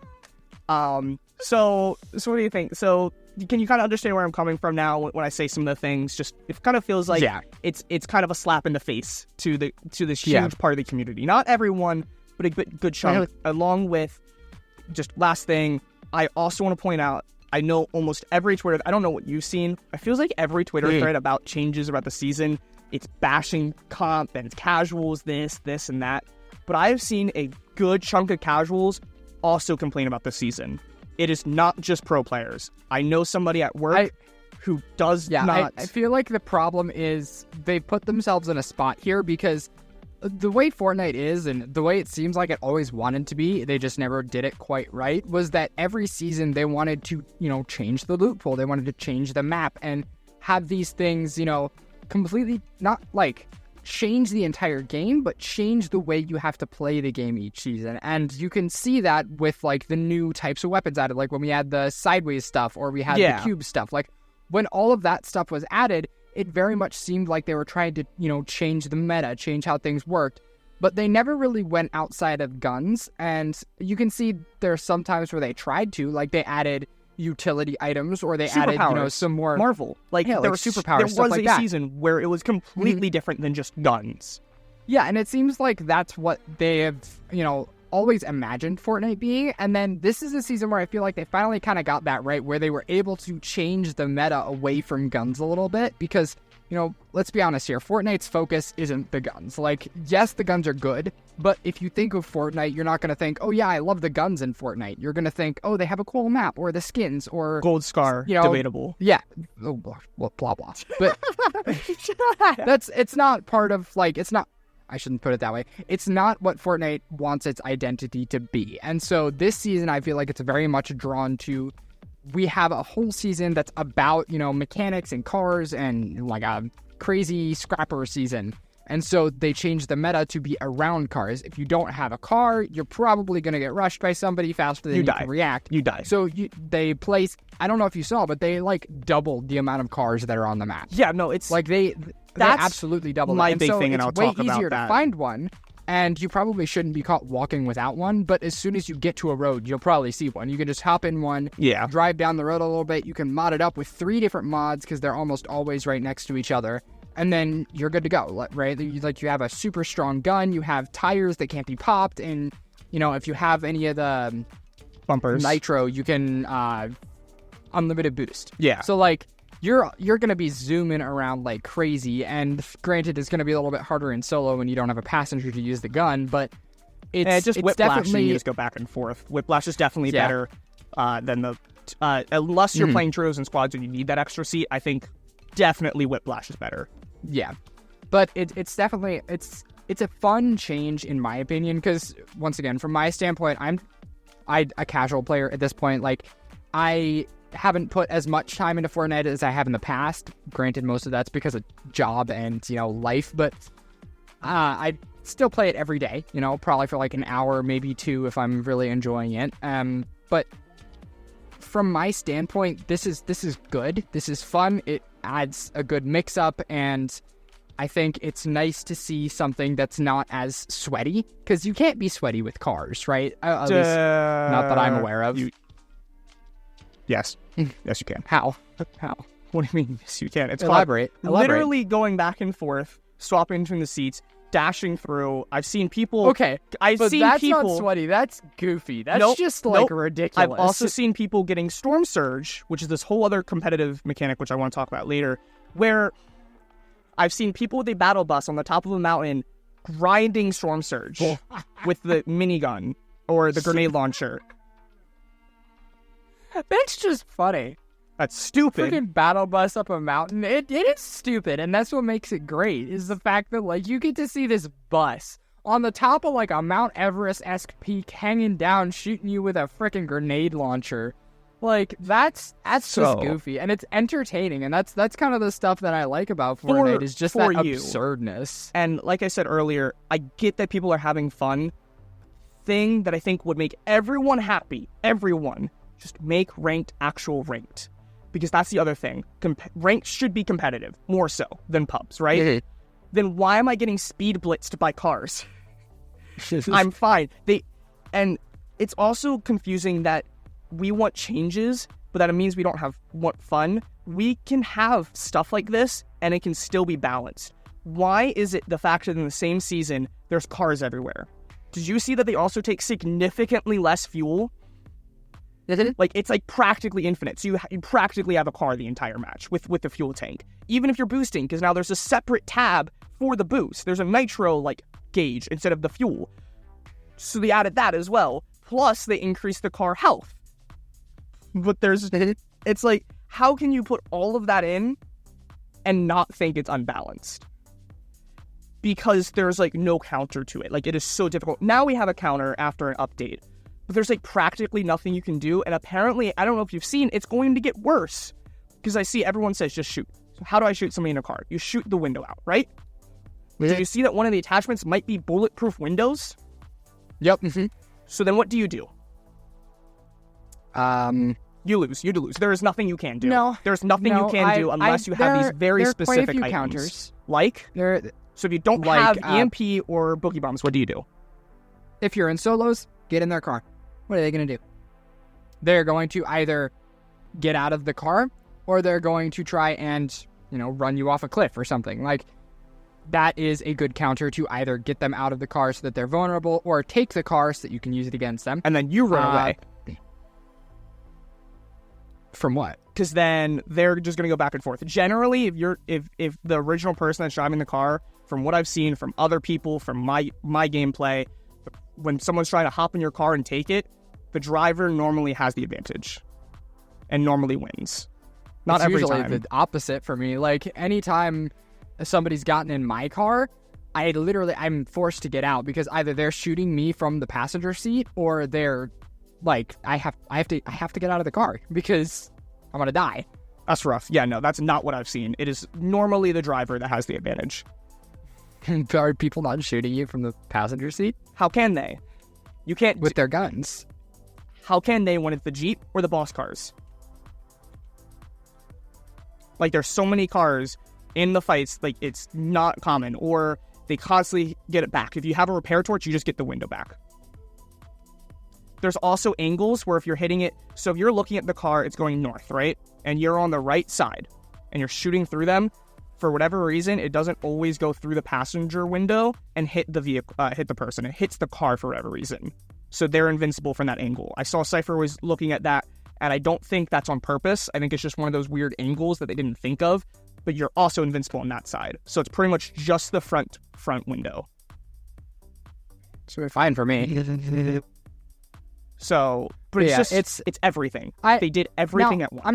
So what do you think? So can you kind of understand where I'm coming from now when I say some of the things? Just it kind of feels like it's kind of a slap in the face to this huge part of the community. Not everyone, but a good chunk. Along with just last thing, I also want to point out. I know almost every Twitter. I don't know what you've seen. It feels like every Twitter thread about changes about the season. It's bashing comp and casuals, this, and that. But I've seen a good chunk of casuals also complain about the season. It is not just pro players. I know somebody at work who does not. I feel like the problem is they put themselves in a spot here because the way Fortnite is and the way it seems like it always wanted to be, they just never did it quite right, was that every season they wanted to, change the loot pool. They wanted to change the map and have these things, completely not like change the entire game, but change the way you have to play the game each season. And you can see that with like the new types of weapons added, like when we had the sideways stuff or we had the cube stuff. Like when all of that stuff was added, it very much seemed like they were trying to, change the meta, change how things worked. But they never really went outside of guns. And you can see there are some times where they tried to, like they added utility items or they added, some more Marvel. Like there were superpowers. There was a season where it was completely different than just guns. Yeah, and it seems like that's what they have, always imagined Fortnite being. And then this is a season where I feel like they finally kind of got that right, where they were able to change the meta away from guns a little bit because, let's be honest here, Fortnite's focus isn't the guns. Like, yes, the guns are good, but if you think of Fortnite, you're not going to think, oh yeah, I love the guns in Fortnite. You're going to think, oh, they have a cool map or the skins or... Gold Scar, debatable. Yeah. Oh, blah, blah. But it's not part of, like, it's not... I shouldn't put it that way. It's not what Fortnite wants its identity to be. And so this season, I feel like it's very much drawn to, we have a whole season that's about, mechanics and cars and like a crazy scrapper season. And so they changed the meta to be around cars. If you don't have a car, you're probably going to get rushed by somebody faster than you can react. You die. So they place, I don't know if you saw, but they like doubled the amount of cars that are on the map. Yeah, no, it's like they absolutely doubled my it. big thing, and I'll talk about that. It's way easier to find one, and you probably shouldn't be caught walking without one, but as soon as you get to a road, you'll probably see one. You can just hop in one, drive down the road a little bit. You can mod it up with 3 different mods because they're almost always right next to each other, and then you're good to go, right? Like you have a super strong gun, you have tires that can't be popped, and, if you have any of the bumpers, nitro, you can unlimited boost. Yeah. So, like, you're going to be zooming around like crazy, and granted, it's going to be a little bit harder in solo when you don't have a passenger to use the gun, but it's whiplash, definitely... you just go back and forth. Whiplash is definitely better than the... unless you're playing trios and squads and you need that extra seat, I think definitely Whiplash is better. Yeah. But it's definitely... It's a fun change, in my opinion, because, once again, from my standpoint, I'm a casual player at this point. Like, I haven't put as much time into Fortnite as I have in the past. Granted, most of that's because of job and, life, but I still play it every day, probably for like an hour, maybe 2 if I'm really enjoying it. But from my standpoint, this is good. This is fun. It adds a good mix-up, and I think it's nice to see something that's not as sweaty, because you can't be sweaty with cars, right? At least not that I'm aware of. Yes. Yes, you can. How? What do you mean? Yes, you can. It's Elaborate. Literally going back and forth, swapping between the seats, dashing through. I've seen people... Okay, but that's not sweaty. That's goofy. That's just, like, ridiculous. I've also seen people getting Storm Surge, which is this whole other competitive mechanic, which I want to talk about later, where I've seen people with a battle bus on the top of a mountain grinding Storm Surge with the minigun or the grenade launcher. That's just funny. That's stupid. Freaking battle bus up a mountain. It is stupid, and that's what makes it great, is the fact that, like, you get to see this bus on the top of, like, a Mount Everest-esque peak hanging down, shooting you with a freaking grenade launcher. Like, that's just goofy, and it's entertaining, and that's kind of the stuff that I like about Fortnite, is just that absurdness. And like I said earlier, I get that people are having fun. Thing that I think would make everyone happy, just make ranked actual ranked. Because that's the other thing. Ranked should be competitive, more so than pubs, right? Mm-hmm. Then why am I getting speed blitzed by cars? I'm fine. And it's also confusing that we want changes, but that it means we don't want fun. We can have stuff like this, and it can still be balanced. Why is it the fact that in the same season, there's cars everywhere? Did you see that they also take significantly less fuel? Like, it's like practically infinite. So you practically have a car the entire match with the fuel tank. Even if you're boosting, because now there's a separate tab for the boost. There's a nitro, like, gauge instead of the fuel. So they added that as well. Plus, they increased the car health. But it's like, how can you put all of that in and not think it's unbalanced? Because there's, like, no counter to it. Like, it is so difficult. Now we have a counter after an update. But there's, like, practically nothing you can do. And apparently, I don't know if you've seen, it's going to get worse. Because I see everyone says, just shoot. So how do I shoot somebody in a car? You shoot the window out, right? Yeah. Did you see that one of the attachments might be bulletproof windows? Yep. Mm-hmm. So then what do? You lose. There is nothing you can do. No. There's nothing you can do unless you have these very specific quite a few items. Counters. Like? So if you don't have EMP or Boogie Bombs, what do you do? If you're in solos, get in their car. What are they going to do? They're going to either get out of the car, or they're going to try and, run you off a cliff or something. Like, that is a good counter to either get them out of the car so that they're vulnerable, or take the car so that you can use it against them. And then you run away. From what? Because then they're just going to go back and forth. Generally, if the original person that's driving the car, from what I've seen from other people, from my gameplay, when someone's trying to hop in your car and take it, the driver normally has the advantage and normally wins. Not every time. It's usually the opposite for me. Like, anytime somebody's gotten in my car, I'm forced to get out, because either they're shooting me from the passenger seat, or they're like, I have to get out of the car because I'm gonna die. That's rough. Yeah, no, that's not what I've seen. It is normally the driver that has the advantage. Are people not shooting you from the passenger seat? How can they? You can't... With their guns. How can they when it's the Jeep or the boss cars? Like, there's so many cars in the fights, like, it's not common. Or they constantly get it back. If you have a repair torch, you just get the window back. There's also angles where if you're hitting it... So if you're looking at the car, it's going north, right? And you're on the right side, and you're shooting through them. For whatever reason, it doesn't always go through the passenger window and hit the vehicle, hit the person. It hits the car for whatever reason. So they're invincible from that angle. I saw Cypher was looking at that, and I don't think that's on purpose. I think it's just one of those weird angles that they didn't think of. But you're also invincible on that side. So it's pretty much just the front window. So fine for me. So, but it's everything. They did everything at once.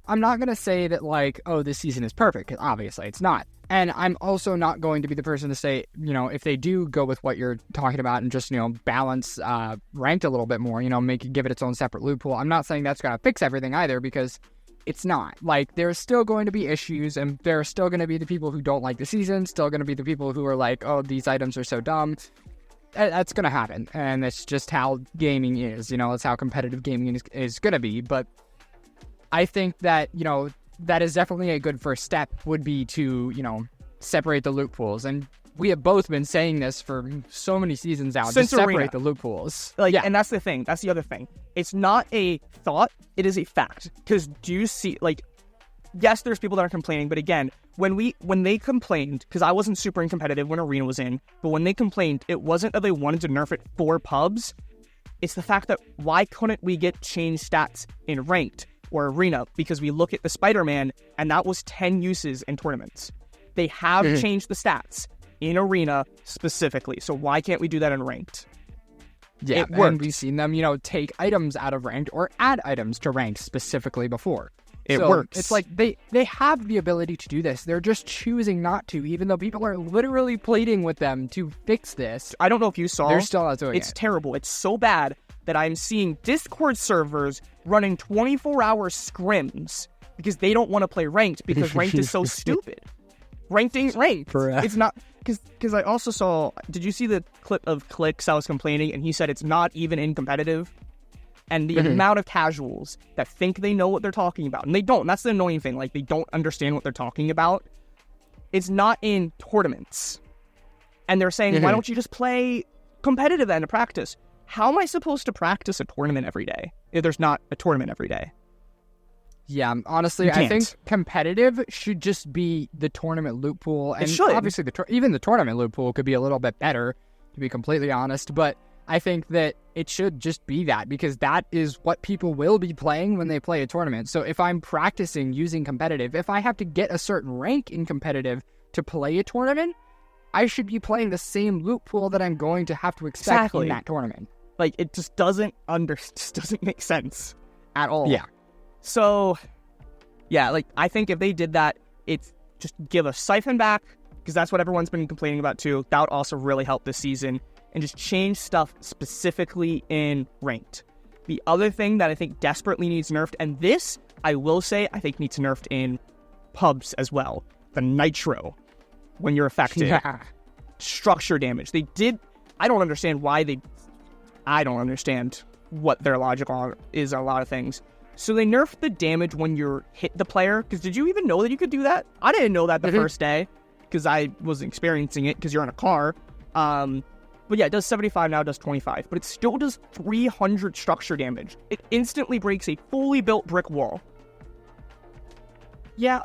I'm not going to say that, like, oh, this season is perfect, because obviously it's not. And I'm also not going to be the person to say, if they do go with what you're talking about and just, balance ranked a little bit more, give it its own separate loot pool. I'm not saying that's going to fix everything either, because it's not. Like, there's still going to be issues, and there are still going to be the people who don't like the season, still going to be the people who are like, oh, these items are so dumb. That's going to happen, and it's just how gaming is, it's how competitive gaming is going to be. But I think that, that is definitely a good first step, would be to, separate the loot pools. And we have both been saying this for so many seasons now, to separate the loot pools. Yeah. And that's the thing. That's the other thing. It's not a thought. It is a fact. Because do you see, like, yes, there's people that are complaining, but again, when they complained, because I wasn't super competitive when Arena was in, but when they complained, it wasn't that they wanted to nerf it for pubs. It's the fact that why couldn't we get changed stats in ranked or Arena? Because we look at the Spider-Man, and that was 10 uses in tournaments. They have changed the stats in Arena specifically, so why can't we do that in ranked? Yeah, it worked. And we've seen them, take items out of ranked or add items to ranked specifically before. It works. It's like they have the ability to do this. They're just choosing not to, even though people are literally pleading with them to fix this. I don't know if you saw. They're still not doing it. It's terrible. It's so bad that I'm seeing Discord servers running 24-hour scrims because they don't want to play ranked because ranked is so stupid. Ranked ain't ranked. It's not, because I also saw, did you see the clip of Clicks? I was complaining, and he said it's not even in competitive. And the amount of casuals that think they know what they're talking about, and they don't. That's the annoying thing. Like, they don't understand what they're talking about. It's not in tournaments. And they're saying, why don't you just play competitive then to practice? How am I supposed to practice a tournament every day if there's not a tournament every day? Yeah, honestly, I think competitive should just be the tournament loot pool. And obviously, even the tournament loot pool could be a little bit better, to be completely honest. But I think that it should just be that, because that is what people will be playing when they play a tournament. So if I'm practicing using competitive, if I have to get a certain rank in competitive to play a tournament, I should be playing the same loot pool that I'm going to have to expect in that tournament. Like, it just doesn't make sense at all. Yeah. So, yeah, like, I think if they did that, it's just give a siphon back, because that's what everyone's been complaining about too. That would also really help this season, and just change stuff specifically in ranked. The other thing that I think desperately needs nerfed, and this, I will say, I think needs nerfed in pubs as well. The nitro, when you're affected. Yeah. Structure damage. I don't understand what their logic is on a lot of things. So they nerfed the damage when you hit the player, because did you even know that you could do that? I didn't know that the first day, because I wasn't experiencing it, because you're in a car. But yeah, it does 75 now, it does 25. But it still does 300 structure damage. It instantly breaks a fully built brick wall. Yeah,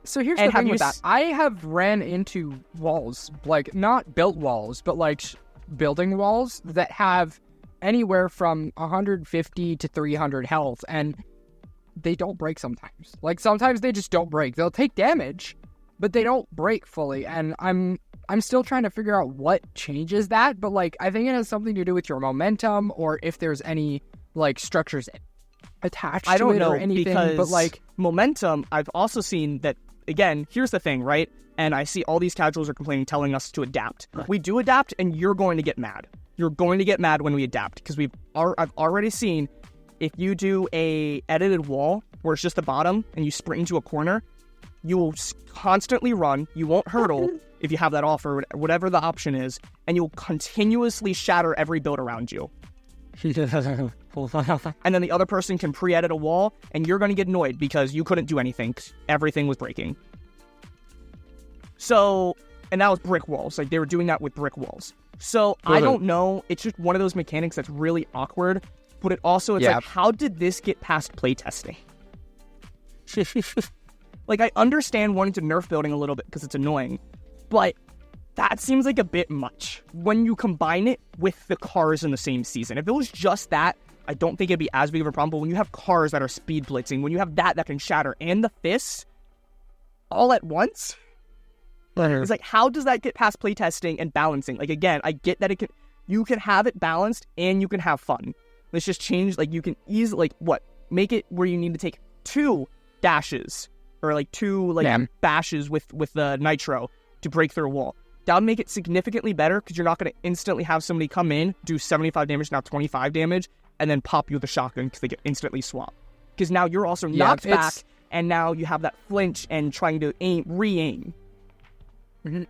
so here's the thing with that. I have ran into walls, like, not built walls, but like building walls that have anywhere from 150 to 300 health, and they don't break sometimes. Like, sometimes they just don't break. They'll take damage, but they don't break fully, and I'm still trying to figure out what changes that, but, like, I think it has something to do with your momentum, or if there's any, like, structures attached to it or anything, because but, like, momentum, I've also seen that, again, here's the thing, right? And I see all these casuals are complaining, telling us to adapt. We do adapt, and you're going to get mad. You're going to get mad when we adapt, because I've already seen, if you do a edited wall where it's just the bottom and you sprint into a corner, you will constantly run, you won't hurdle if you have that off or whatever the option is, and you'll continuously shatter every build around you. And then the other person can pre-edit a wall, and you're going to get annoyed because you couldn't do anything, 'cause everything was breaking. So, and that was brick walls. Like, they were doing that with brick walls. So, I don't know. It's just one of those mechanics that's really awkward. But it also, it's like, how did this get past playtesting? Like, I understand wanting to nerf building a little bit because it's annoying. But that seems like a bit much when you combine it with the cars in the same season. If it was just that, I don't think it'd be as big of a problem. But when you have cars that are speed blitzing, when you have that can shatter, and the fists all at once... It's like, how does that get past playtesting and balancing? Like, again, I get that you can have it balanced and you can have fun. Let's just change, like, you can easily, like, make it where you need to take 2 dashes or, like, 2, like, bashes with the nitro to break through a wall. That would make it significantly better, because you're not going to instantly have somebody come in, do 75 damage, now 25 damage, and then pop you with a shotgun because they get instantly swapped. Because now you're also knocked back, and now you have that flinch and trying to re-aim.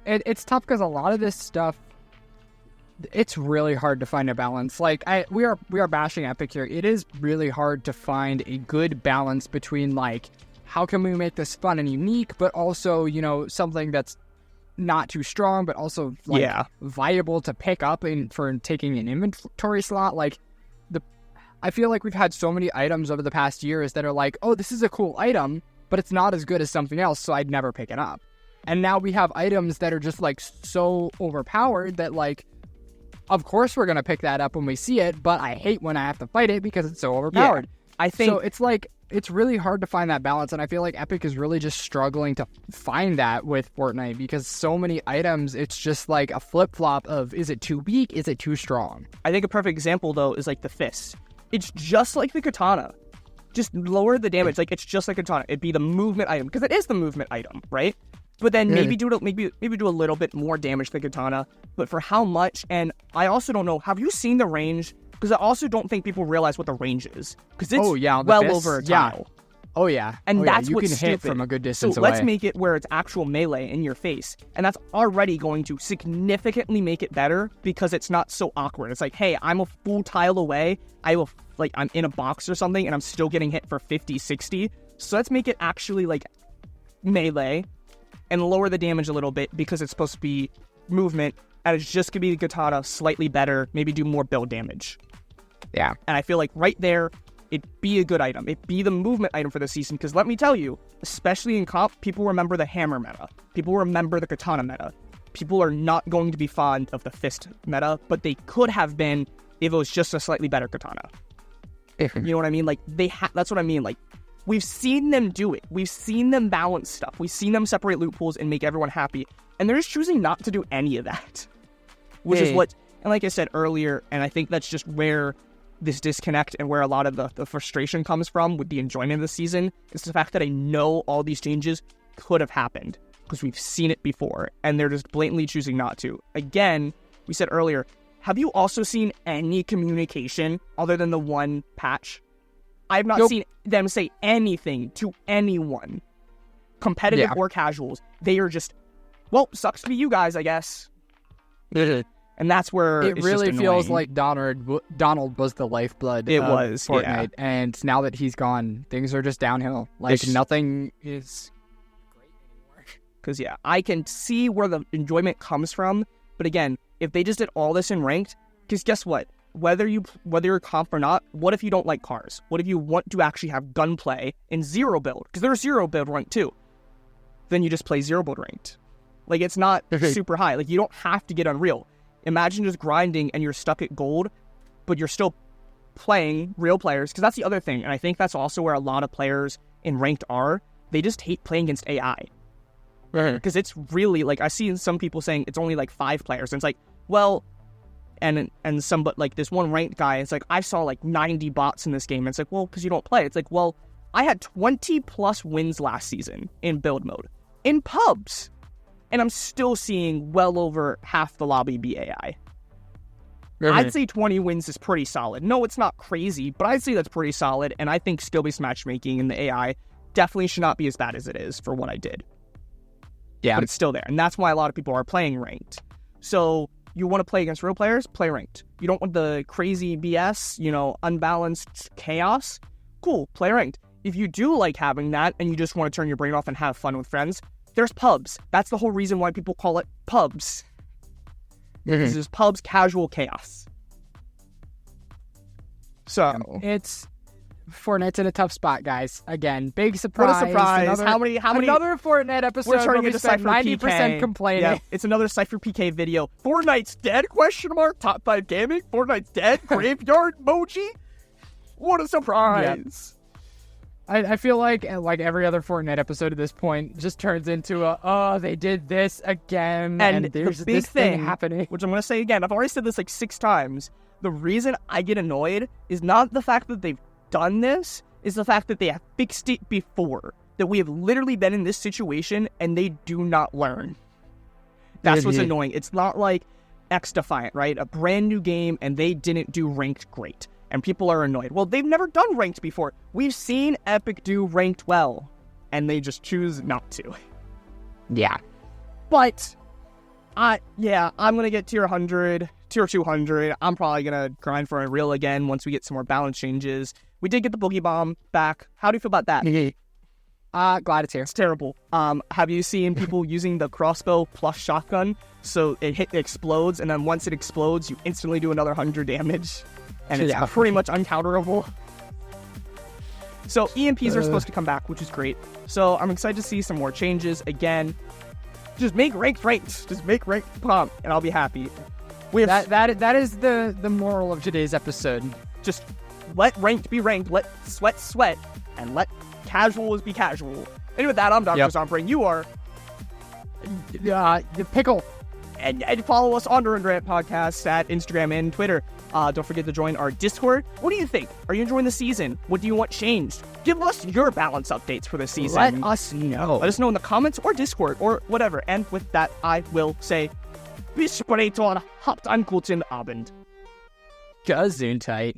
It's tough because a lot of this stuff, it's really hard to find a balance. Like, we are bashing Epic here. It is really hard to find a good balance between, like, how can we make this fun and unique, but also, you know, something that's not too strong, but also, like, viable to pick up for taking an inventory slot. Like, I feel like we've had so many items over the past years that are like, oh, this is a cool item, but it's not as good as something else, so I'd never pick it up. And now we have items that are just, like, so overpowered that, like, of course we're going to pick that up when we see it, but I hate when I have to fight it because it's so overpowered. Yeah, I think... So it's, like, it's really hard to find that balance, and I feel like Epic is really just struggling to find that with Fortnite, because so many items, it's just, like, a flip-flop of, is it too weak, is it too strong? I think a perfect example, though, is, like, the fist. It's just like the katana. just lower the damage. Like, it's just like katana. It'd be the movement item, because it is the movement item, right? But then maybe do a little bit more damage than katana. But for how much? And I also don't know. Have you seen the range? Because I also don't think people realize what the range is. Because it's well over a tile. Oh, yeah. And that's you what's can stupid. hit from a good distance so away. Let's make it where it's actual melee in your face. And that's already going to significantly make it better because it's not so awkward. It's like, hey, I'm a full tile away. I'm in a box or something and I'm still getting hit for 50, 60. So let's make it actually like melee and lower the damage a little bit because it's supposed to be movement. And it's just going to be the katana slightly better. Maybe do more build damage. Yeah. And I feel like right there, it'd be a good item. It'd be the movement item for the season. Because let me tell you, especially in comp, people remember the hammer meta. People remember the katana meta. People are not going to be fond of the fist meta, but they could have been if it was just a slightly better katana. You know what I mean? Like, that's what I mean. Like, we've seen them do it. We've seen them balance stuff. We've seen them separate loot pools and make everyone happy. And they're just choosing not to do any of that. Which is what, and like I said earlier, and I think that's just where this disconnect and where a lot of the frustration comes from with the enjoyment of the season is the fact that I know all these changes could have happened because we've seen it before and they're just blatantly choosing not to. Again, we said earlier, have you also seen any communication other than the one patch? I've not seen them say anything to anyone, competitive or casuals. They are just, well, sucks to be you guys, I guess. And that's where it really feels like Donald was the lifeblood of Fortnite. And now that he's gone, things are just downhill. Like, nothing is great anymore. Because, I can see where the enjoyment comes from. But again, if they just did all this in ranked, because guess what? Whether you're comp or not, what if you don't like cars? What if you want to actually have gunplay in zero build? Because there's zero build ranked too. Then you just play zero build ranked. Like, it's not super high. Like, you don't have to get Unreal. Imagine just grinding and you're stuck at gold, but you're still playing real players. Because that's the other thing. And I think that's also where a lot of players in ranked are. They just hate playing against AI. Because it's really, like, I see some people saying it's only like 5 players. And it's like, well, and but like this one ranked guy, it's like, I saw like 90 bots in this game. And it's like, well, because you don't play. It's like, well, I had 20 plus wins last season in build mode. In pubs. And I'm still seeing well over half the lobby be AI. I'd say 20 wins is pretty solid. No, it's not crazy, but I'd say that's pretty solid. And I think skill-based matchmaking in the AI definitely should not be as bad as it is for what I did. Yeah. But it's still there. And that's why a lot of people are playing ranked. So you want to play against real players? Play ranked. You don't want the crazy BS, unbalanced chaos? Cool, play ranked. If you do like having that and you just want to turn your brain off and have fun with friends, there's pubs. That's the whole reason why people call it pubs. This is pubs casual chaos. So it's Fortnite's in a tough spot, guys. Again, big surprise. What a surprise! How many? Another Fortnite episode. We're turning into Cypher 90% PK. complaining. Yeah, it's another Cypher PK video. Fortnite's dead? ? Top 5 gaming. Fortnite's dead. Graveyard emoji. What a surprise! I feel like every other Fortnite episode at this point just turns into they did this again, and there's the big this thing happening. Which I'm going to say again, I've already said this like 6 times. The reason I get annoyed is not the fact that they've done this, is the fact that they have fixed it before. That we have literally been in this situation, and they do not learn. That's what's annoying. It's not like X Defiant, right? A brand new game, and they didn't do ranked great. And people are annoyed. Well, they've never done ranked before. We've seen Epic do ranked well, and they just choose not to. Yeah. But, I'm going to get tier 100, tier 200. I'm probably going to grind for Unreal again once we get some more balance changes. We did get the Boogie Bomb back. How do you feel about that? Glad it's here. It's terrible. Have you seen people using the crossbow plus shotgun? So it explodes, and then once it explodes, you instantly do another 100 damage. And it's pretty much uncounterable. So EMPs are supposed to come back, which is great. So I'm excited to see some more changes. Again, just make ranked. Just make ranked pump, and I'll be happy. That is the moral of today's episode. Just let ranked be ranked, let sweat, and let casuals be casual. And with that, I'm Dr. Zombring. You are the Pickle. And follow us on Nerd Rant Podcast at Instagram and Twitter. Don't forget to join our Discord. What do you think? Are you enjoying the season? What do you want changed? Give us your balance updates for this season. Let us know. Let us know in the comments or Discord or whatever. And with that, I will say, bis später, habt einen guten Abend. Gesundheit.